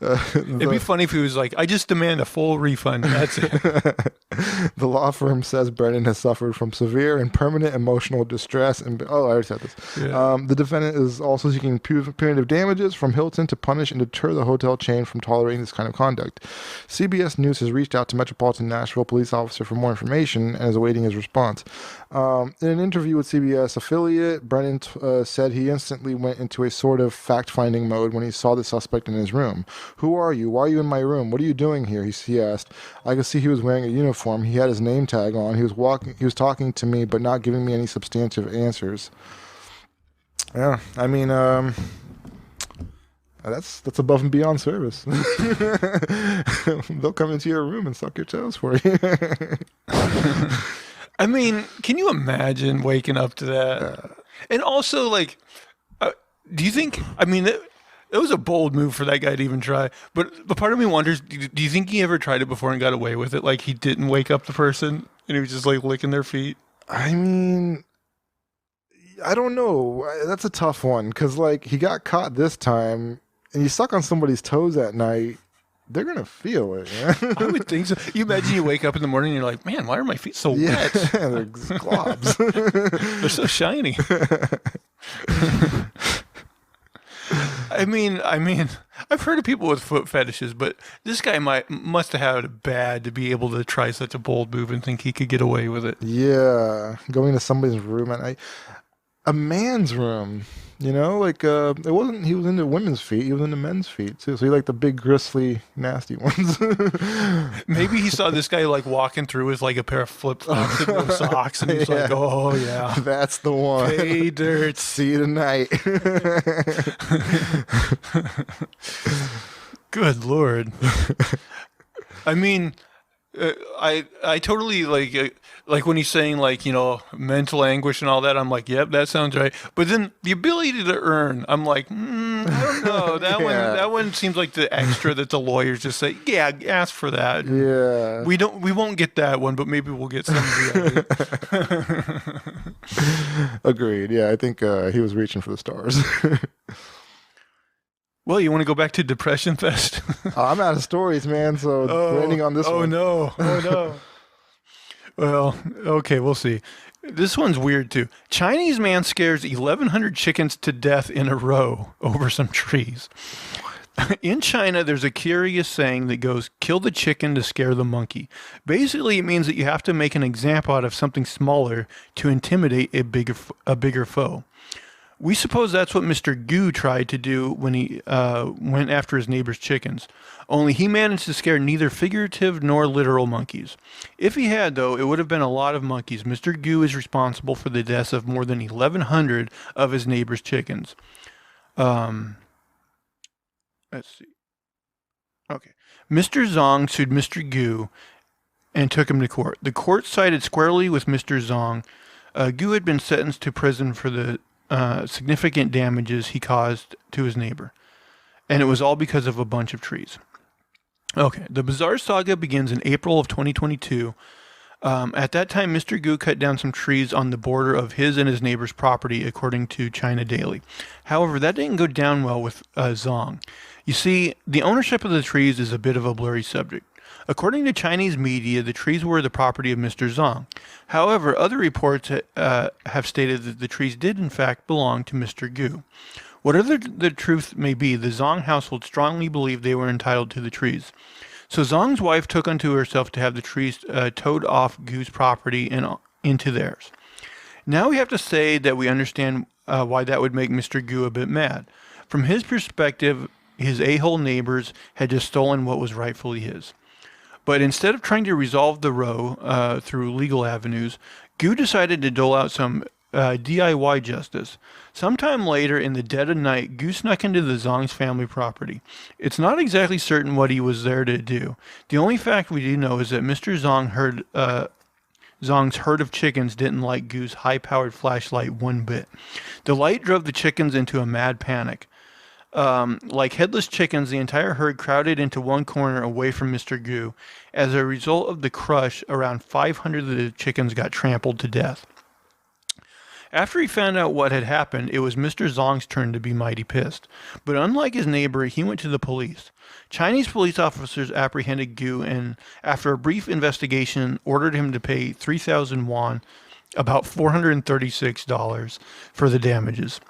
It'd be funny if he was like, I just demand a full refund. That's it. The law firm says Brennan has suffered from severe and permanent emotional distress. And I already said this. Yeah. The defendant is also seeking punitive damages from Hilton to punish and deter the hotel chain from tolerating this kind of conduct. CBS News has reached out to Metropolitan Nashville police officer for more information and is awaiting his response. In an interview with CBS affiliate, Brennan said he instantly went into a sort of fact-finding mode when he saw the suspect in his room. "Who are you? Why are you in my room? What are you doing here?" he asked. I could see he was wearing a uniform. He had his name tag on. He was talking to me, but not giving me any substantive answers. Yeah, I mean, that's above and beyond service. They'll come into your room and suck your toes for you. I mean, can you imagine waking up to that? And also, like, do you think, I mean, it was a bold move for that guy to even try. But part of me wonders, do you think he ever tried it before and got away with it? Like, he didn't wake up the person and he was just, like, licking their feet? I mean, I don't know. That's a tough one because, like, he got caught this time and you suck on somebody's toes at night. They're going to feel it, man. I would think so. You imagine you wake up in the morning and you're like, man, why are my feet so wet? They're globs. They're so shiny. I mean, I've heard of people with foot fetishes, but this guy must have had it bad to be able to try such a bold move and think he could get away with it. Yeah, going to somebody's room at night. A man's room, you know, like it wasn't. He was into women's feet. He was into men's feet too. So he liked the big, gristly, nasty ones. Maybe he saw this guy like walking through with like a pair of flip flops and no socks, and he's like, "Oh yeah, that's the one." Pay dirt. See you tonight. Good Lord. I mean, I totally like when he's saying like mental anguish and all that. I'm like, yep, that sounds right. But then the ability to earn, I'm like, I don't know. Yeah. That one seems like the extra that the lawyers just say, yeah, ask for that. Yeah. We won't get that one, but maybe we'll get some of the others. Agreed. Yeah, I think he was reaching for the stars. Well, you want to go back to Depression Fest? I'm out of stories, man. So landing on this oh one. no, oh no. Well, okay, we'll see. This one's weird too. Chinese man scares 1,100 chickens to death in a row over some trees. In China, there's a curious saying that goes, kill the chicken to scare the monkey. Basically, it means that you have to make an example out of something smaller to intimidate a bigger foe. We suppose that's what Mr. Goo tried to do when he went after his neighbor's chickens. Only he managed to scare neither figurative nor literal monkeys. If he had, though, it would have been a lot of monkeys. Mr. Goo is responsible for the deaths of more than 1,100 of his neighbor's chickens. Let's see. Okay. Mr. Zong sued Mr. Goo and took him to court. The court sided squarely with Mr. Zong. Goo had been sentenced to prison for the significant damages he caused to his neighbor. And it was all because of a bunch of trees. Okay, the bizarre saga begins in April of 2022. At that time, Mr. Goo cut down some trees on the border of his and his neighbor's property, according to China Daily. However, that didn't go down well with Zong. You see, the ownership of the trees is a bit of a blurry subject. According to Chinese media, the trees were the property of Mr. Zong. However, other reports have stated that the trees did in fact belong to Mr. Goo. Whatever the truth may be, the Zong household strongly believed they were entitled to the trees. So Zong's wife took unto herself to have the trees towed off Goo's property and into theirs. Now we have to say that we understand why that would make Mr. Goo a bit mad. From his perspective, his a-hole neighbors had just stolen what was rightfully his. But instead of trying to resolve the row through legal avenues, Goo decided to dole out some DIY justice. Sometime later, in the dead of night, Goo snuck into the Zong's family property. It's not exactly certain what he was there to do. The only fact we do know is that Mr. Zong's herd of chickens didn't like Goo's high-powered flashlight one bit. The light drove the chickens into a mad panic. Like headless chickens, the entire herd crowded into one corner away from Mr. Goo. As a result of the crush, around 500 of the chickens got trampled to death. After he found out what had happened, it was Mr. Zong's turn to be mighty pissed. But unlike his neighbor, he went to the police. Chinese police officers apprehended Goo and, after a brief investigation, ordered him to pay 3,000 won, about $436, for the damages.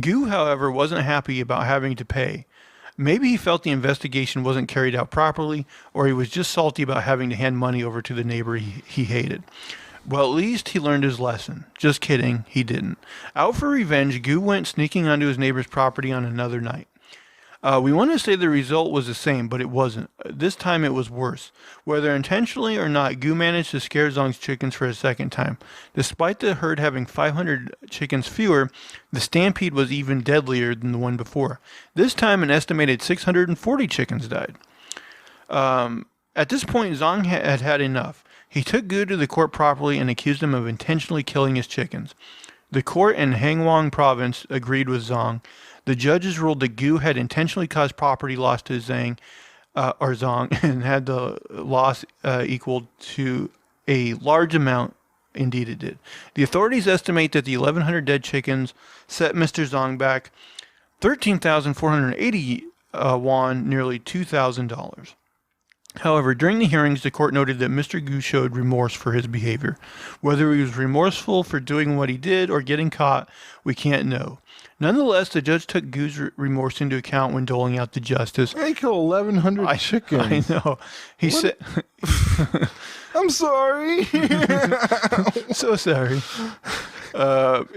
Goo, however, wasn't happy about having to pay. Maybe he felt the investigation wasn't carried out properly, or he was just salty about having to hand money over to the neighbor he hated. Well, at least he learned his lesson. Just kidding, he didn't. Out for revenge, Goo went sneaking onto his neighbor's property on another night. We want to say the result was the same, but it wasn't. This time it was worse. Whether intentionally or not, Goo managed to scare Zong's chickens for a second time. Despite the herd having 500 chickens fewer, the stampede was even deadlier than the one before. This time, an estimated 640 chickens died. At this point, Zong had had enough. He took Goo to the court properly and accused him of intentionally killing his chickens. The court in Hangwang province agreed with Zong. The judges ruled that Goo had intentionally caused property loss to Zong and had the loss equal to a large amount. Indeed it did. The authorities estimate that the 1,100 dead chickens set Mr. Zong back 13,480 won, nearly $2,000. However, during the hearings, the court noted that Mr. Goo showed remorse for his behavior. Whether he was remorseful for doing what he did or getting caught, we can't know. Nonetheless, the judge took Goo's remorse into account when doling out the justice. They killed 1,100 chickens. I know. He said, I'm sorry. so sorry.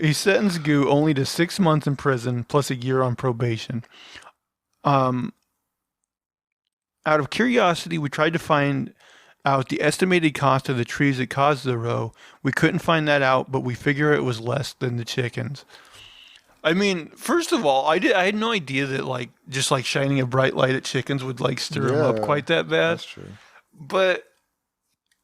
He sentenced Goo only to 6 months in prison plus a year on probation. Out of curiosity, we tried to find out the estimated cost of the trees that caused the row. We couldn't find that out, but we figure it was less than the chickens. I mean, first of all, I had no idea that like just like shining a bright light at chickens would like stir them up Yeah, quite that bad. that's true. But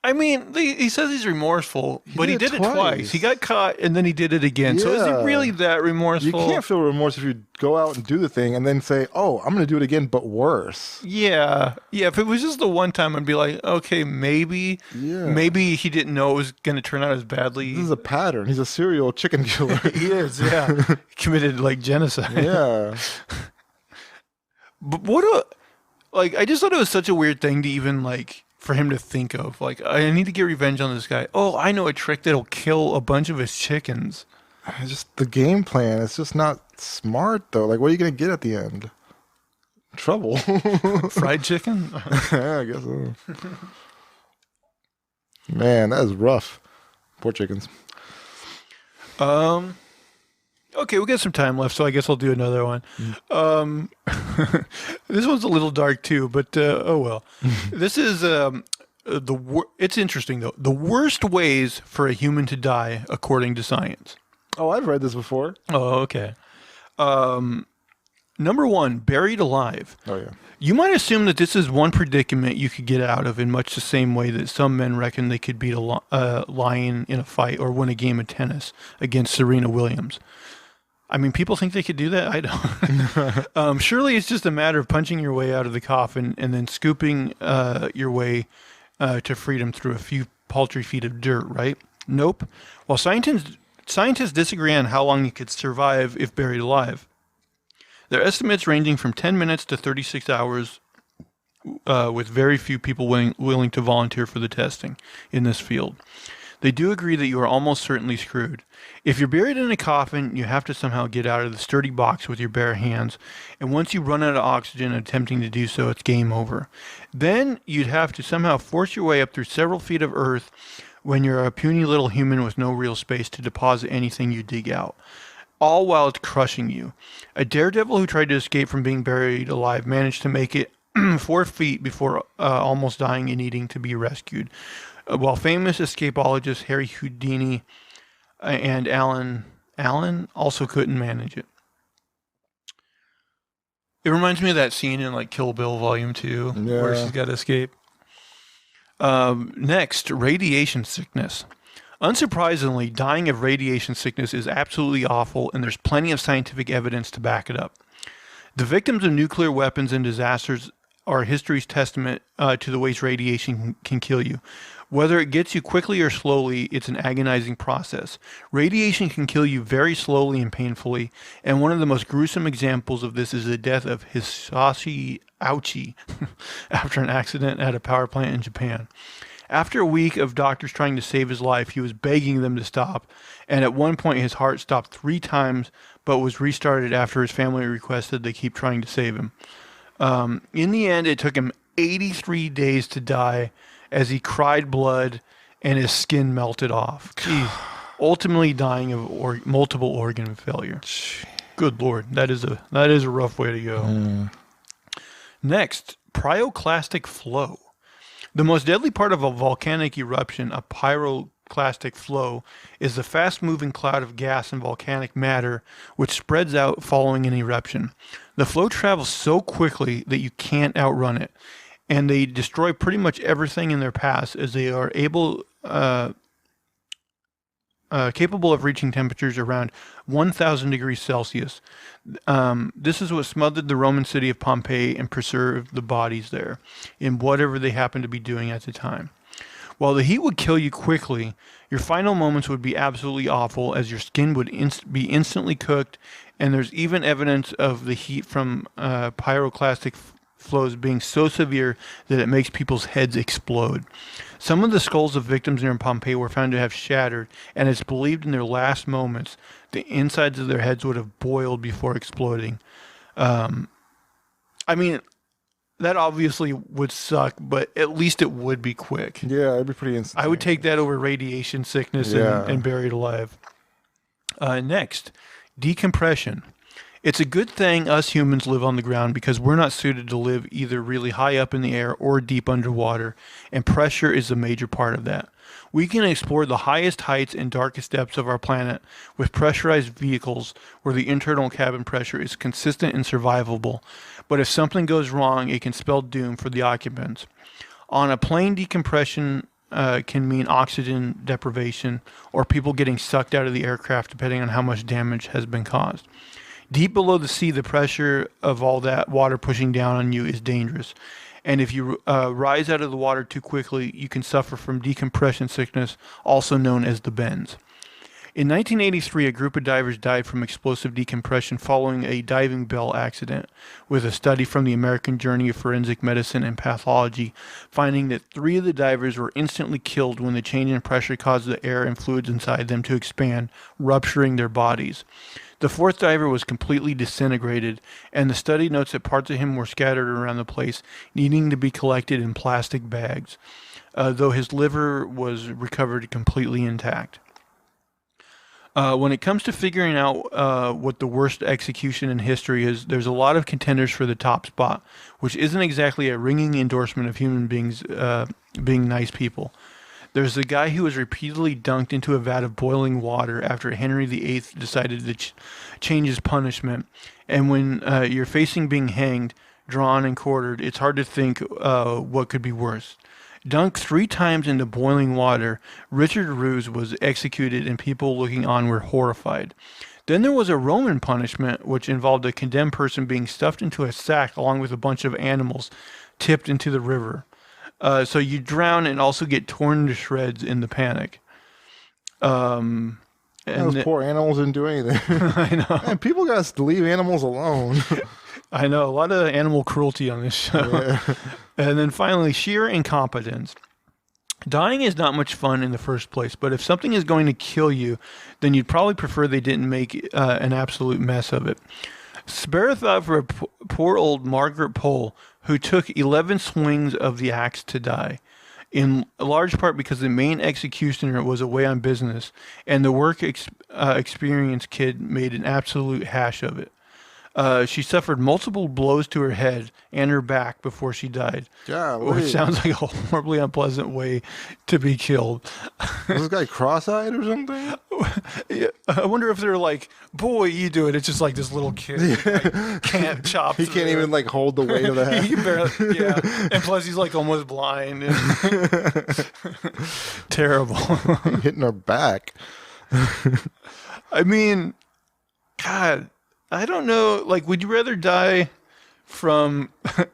I mean, he says he's remorseful, but he did it twice. He got caught and then he did it again. So is he Yeah. really that remorseful? You can't feel remorse if you go out and do the thing and then say, "Oh, I'm going to do it again, but worse." Yeah. Yeah, if it was just the one time, I'd be like, okay, maybe he didn't know it was going to turn out as badly. This is a pattern. He's a serial chicken killer. He is, yeah. Committed like genocide. Yeah. But I just thought it was such a weird thing to even like for him to think of. Like, I need to get revenge on this guy. Oh, I know a trick that'll kill a bunch of his chickens. It's just the game plan. It's just not smart though. Like, what are you going to get at the end? Trouble. Fried chicken? Yeah, I guess so. Man, that is rough. Poor chickens. Okay, we got some time left, so I guess I'll do another one. This one's a little dark too, but oh well. This is it's interesting though. The worst ways for a human to die according to science. Oh, I've read this before. Oh, okay. Number 1, buried alive. Oh, yeah. You might assume that this is one predicament you could get out of in much the same way that some men reckon they could beat a lion in a fight or win a game of tennis against Serena Williams. I mean, people think they could do that. I don't. Surely it's just a matter of punching your way out of the coffin and then scooping your way to freedom through a few paltry feet of dirt, right? Nope. While scientists disagree on how long you could survive if buried alive. There are estimates ranging from 10 minutes to 36 hours, with very few people willing to volunteer for the testing in this field. They do agree that you are almost certainly screwed. If you're buried in a coffin, you have to somehow get out of the sturdy box with your bare hands, and once you run out of oxygen attempting to do so, it's game over. Then you'd have to somehow force your way up through several feet of earth when you're a puny little human with no real space to deposit anything you dig out, all while it's crushing you. A daredevil who tried to escape from being buried alive managed to make it 4 feet before almost dying and needing to be rescued. While famous escapologist Harry Houdini and Alan also couldn't manage it. It reminds me of that scene in like Kill Bill Volume 2 where she's got to escape. Next, radiation sickness. Unsurprisingly, dying of radiation sickness is absolutely awful, and there's plenty of scientific evidence to back it up. The victims of nuclear weapons and disasters are history's testament to the ways radiation can kill you. Whether it gets you quickly or slowly, it's an agonizing process. Radiation can kill you very slowly and painfully, and one of the most gruesome examples of this is the death of Hisashi Ouchi after an accident at a power plant in Japan. After a week of doctors trying to save his life, he was begging them to stop, and at one point his heart stopped 3 times, but was restarted after his family requested they keep trying to save him. In the end, it took him 83 days to die as he cried blood and his skin melted off. Jeez. Ultimately dying of multiple organ failure. Good Lord, that is a rough way to go. Next, pyroclastic flow. The most deadly part of a volcanic eruption, a pyroclastic flow, is the fast-moving cloud of gas and volcanic matter which spreads out following an eruption. The flow travels so quickly that you can't outrun it, and they destroy pretty much everything in their path as they are capable of reaching temperatures around 1,000 degrees Celsius. This is what smothered the Roman city of Pompeii and preserved the bodies there in whatever they happened to be doing at the time. While the heat would kill you quickly, your final moments would be absolutely awful as your skin would be instantly cooked, and there's even evidence of the heat from pyroclastic flows being so severe that it makes people's heads explode. Some of the skulls of victims near Pompeii were found to have shattered, and it's believed in their last moments the insides of their heads would have boiled before exploding. I mean, that obviously would suck, but at least it would be quick. Yeah, it'd be pretty instant. I would take that over radiation sickness and buried alive. Next, decompression. It's a good thing us humans live on the ground because we're not suited to live either really high up in the air or deep underwater, and pressure is a major part of that. We can explore the highest heights and darkest depths of our planet with pressurized vehicles where the internal cabin pressure is consistent and survivable, but if something goes wrong, it can spell doom for the occupants. On a plane, decompression can mean oxygen deprivation or people getting sucked out of the aircraft depending on how much damage has been caused. Deep below the sea, the pressure of all that water pushing down on you is dangerous. And if you rise out of the water too quickly, you can suffer from decompression sickness, also known as the bends. In 1983, a group of divers died from explosive decompression following a diving bell accident, with a study from the American Journal of Forensic Medicine and Pathology finding that 3 of the divers were instantly killed when the change in pressure caused the air and fluids inside them to expand, rupturing their bodies. The 4th diver was completely disintegrated, and the study notes that parts of him were scattered around the place, needing to be collected in plastic bags, though his liver was recovered completely intact. When it comes to figuring out what the worst execution in history is, there's a lot of contenders for the top spot, which isn't exactly a ringing endorsement of human beings being nice people. There's the guy who was repeatedly dunked into a vat of boiling water after Henry VIII decided to change his punishment. And when you're facing being hanged, drawn, and quartered, it's hard to think what could be worse. Dunked 3 times into boiling water, Richard Roos was executed and people looking on were horrified. Then there was a Roman punishment which involved a condemned person being stuffed into a sack along with a bunch of animals tipped into the river. So you drown and also get torn to shreds in the panic. And those poor animals didn't do anything. I know. Man, people got to leave animals alone. I know, a lot of animal cruelty on this show. Yeah. And then finally, sheer incompetence. Dying is not much fun in the first place, but if something is going to kill you, then you'd probably prefer they didn't make an absolute mess of it. Spare a thought for a poor old Margaret Pole, who took 11 swings of the axe to die, in large part because the main executioner was away on business, and the work experienced kid made an absolute hash of it. She suffered multiple blows to her head and her back before she died. Yeah, which sounds like a horribly unpleasant way to be killed. Was this guy cross-eyed or something? Yeah, I wonder if they're like, boy, you do it. It's just like this little kid like, can't chop. He can't even like hold the weight of the head. He can barely, yeah. And plus he's like almost blind. Terrible. Hitting her back. I mean, God. I don't know, like, would you rather die from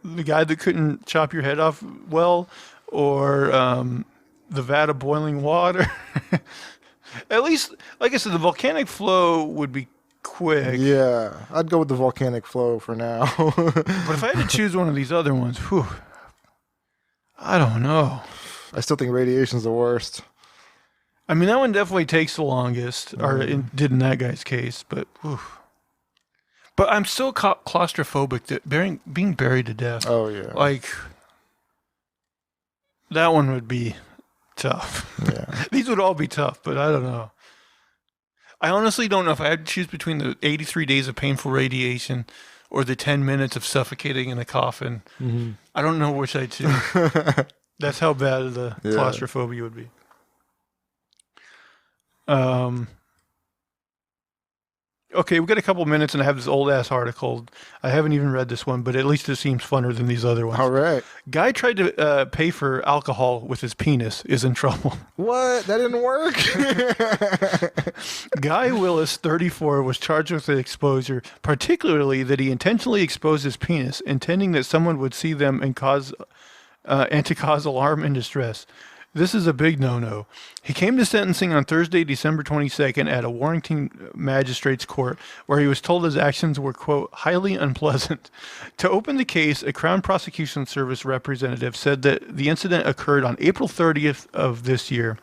the guy that couldn't chop your head off well, or the vat of boiling water? At least, like I said, the volcanic flow would be quick. Yeah, I'd go with the volcanic flow for now. But if I had to choose one of these other ones, whew, I don't know. I still think radiation's the worst. I mean, that one definitely takes the longest, or it did in that guy's case, but whew. But I'm still claustrophobic that being buried to death. Oh, yeah. Like, that one would be tough. Yeah. These would all be tough, but I don't know. I honestly don't know if I had to choose between the 83 days of painful radiation or the 10 minutes of suffocating in a coffin. Mm-hmm. I don't know which I'd choose. That's how bad the claustrophobia would be. Okay, we've got a couple minutes, and I have this old-ass article. I haven't even read this one, but at least it seems funner than these other ones. All right. Guy tried to pay for alcohol with his penis, is in trouble. What? That didn't work? Guy Willis, 34, was charged with exposure, particularly that he intentionally exposed his penis, intending that someone would see them and to cause alarm and distress. This is a big no-no. He came to sentencing on Thursday, December 22nd at a Warrington Magistrates Court, where he was told his actions were, quote, highly unpleasant. To open the case, a Crown Prosecution Service representative said that the incident occurred on April 30th of this year,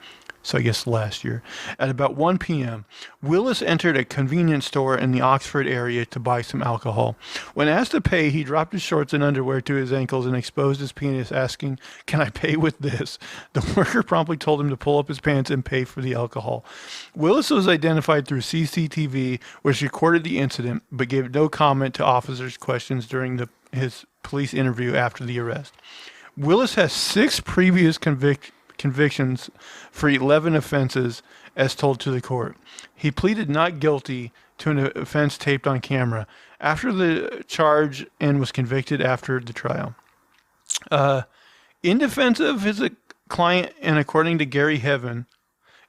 So I guess last year. At about 1 p.m., Willis entered a convenience store in the Oxford area to buy some alcohol. When asked to pay, he dropped his shorts and underwear to his ankles and exposed his penis, asking, "Can I pay with this?" The worker promptly told him to pull up his pants and pay for the alcohol. Willis was identified through CCTV, which recorded the incident, but gave no comment to officers' questions during his police interview after the arrest. Willis has 6 previous convictions for 11 offenses, as told to the court. He pleaded not guilty to an offense taped on camera after the charge and was convicted after the trial. In defense of his client, and according to Gary Heaven,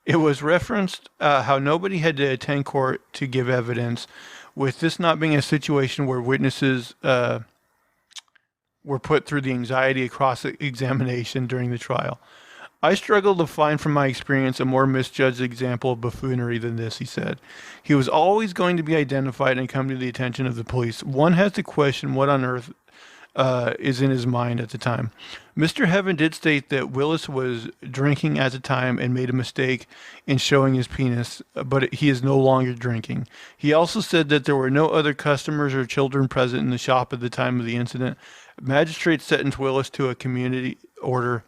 it was referenced how nobody had to attend court to give evidence, with this not being a situation where witnesses were put through the anxiety of cross-examination during the trial. I struggle to find from my experience a more misjudged example of buffoonery than this, he said. He was always going to be identified and come to the attention of the police. One has to question what on earth is in his mind at the time. Mr. Heaven did state that Willis was drinking at the time and made a mistake in showing his penis, but he is no longer drinking. He also said that there were no other customers or children present in the shop at the time of the incident. Magistrates sentenced Willis to a community order,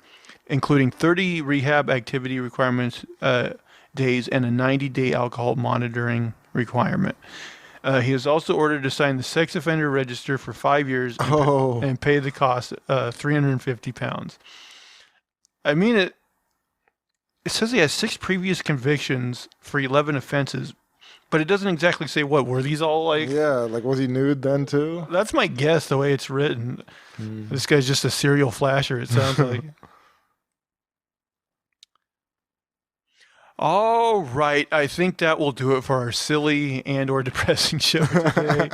including 30 rehab activity requirements days and a 90-day alcohol monitoring requirement. He is also ordered to sign the sex offender register for 5 years and pay the cost, £350. I mean, it says he has 6 previous convictions for 11 offenses, but it doesn't exactly say what. Were these all like... Yeah, like was he nude then too? That's my guess, the way it's written. This guy's just a serial flasher, it sounds like. All right, I think that will do it for our silly and or depressing show today.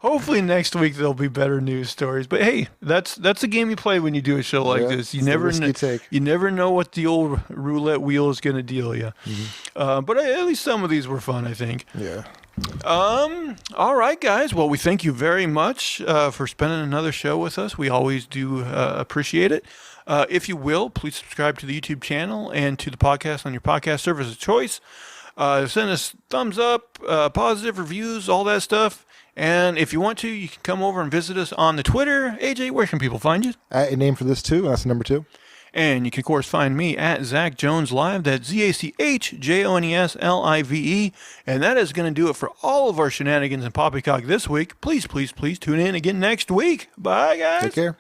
Hopefully next week there'll be better news stories. But hey, that's the game you play when you do a show like this. You never know what the old roulette wheel is going to deal you. But at least some of these were fun, I think. Yeah. All right, guys. Well, we thank you very much for spending another show with us. We always do appreciate it. If you will, please subscribe to the YouTube channel and to the podcast on your podcast service of choice. Send us thumbs up, positive reviews, all that stuff. And if you want to, you can come over and visit us on the Twitter. AJ, where can people find you? A name for this too. That's number 2. And you can, of course, find me at Zach Jones Live. That's ZachJonesLive. And that is going to do it for all of our shenanigans and poppycock this week. Please, please, please tune in again next week. Bye, guys. Take care.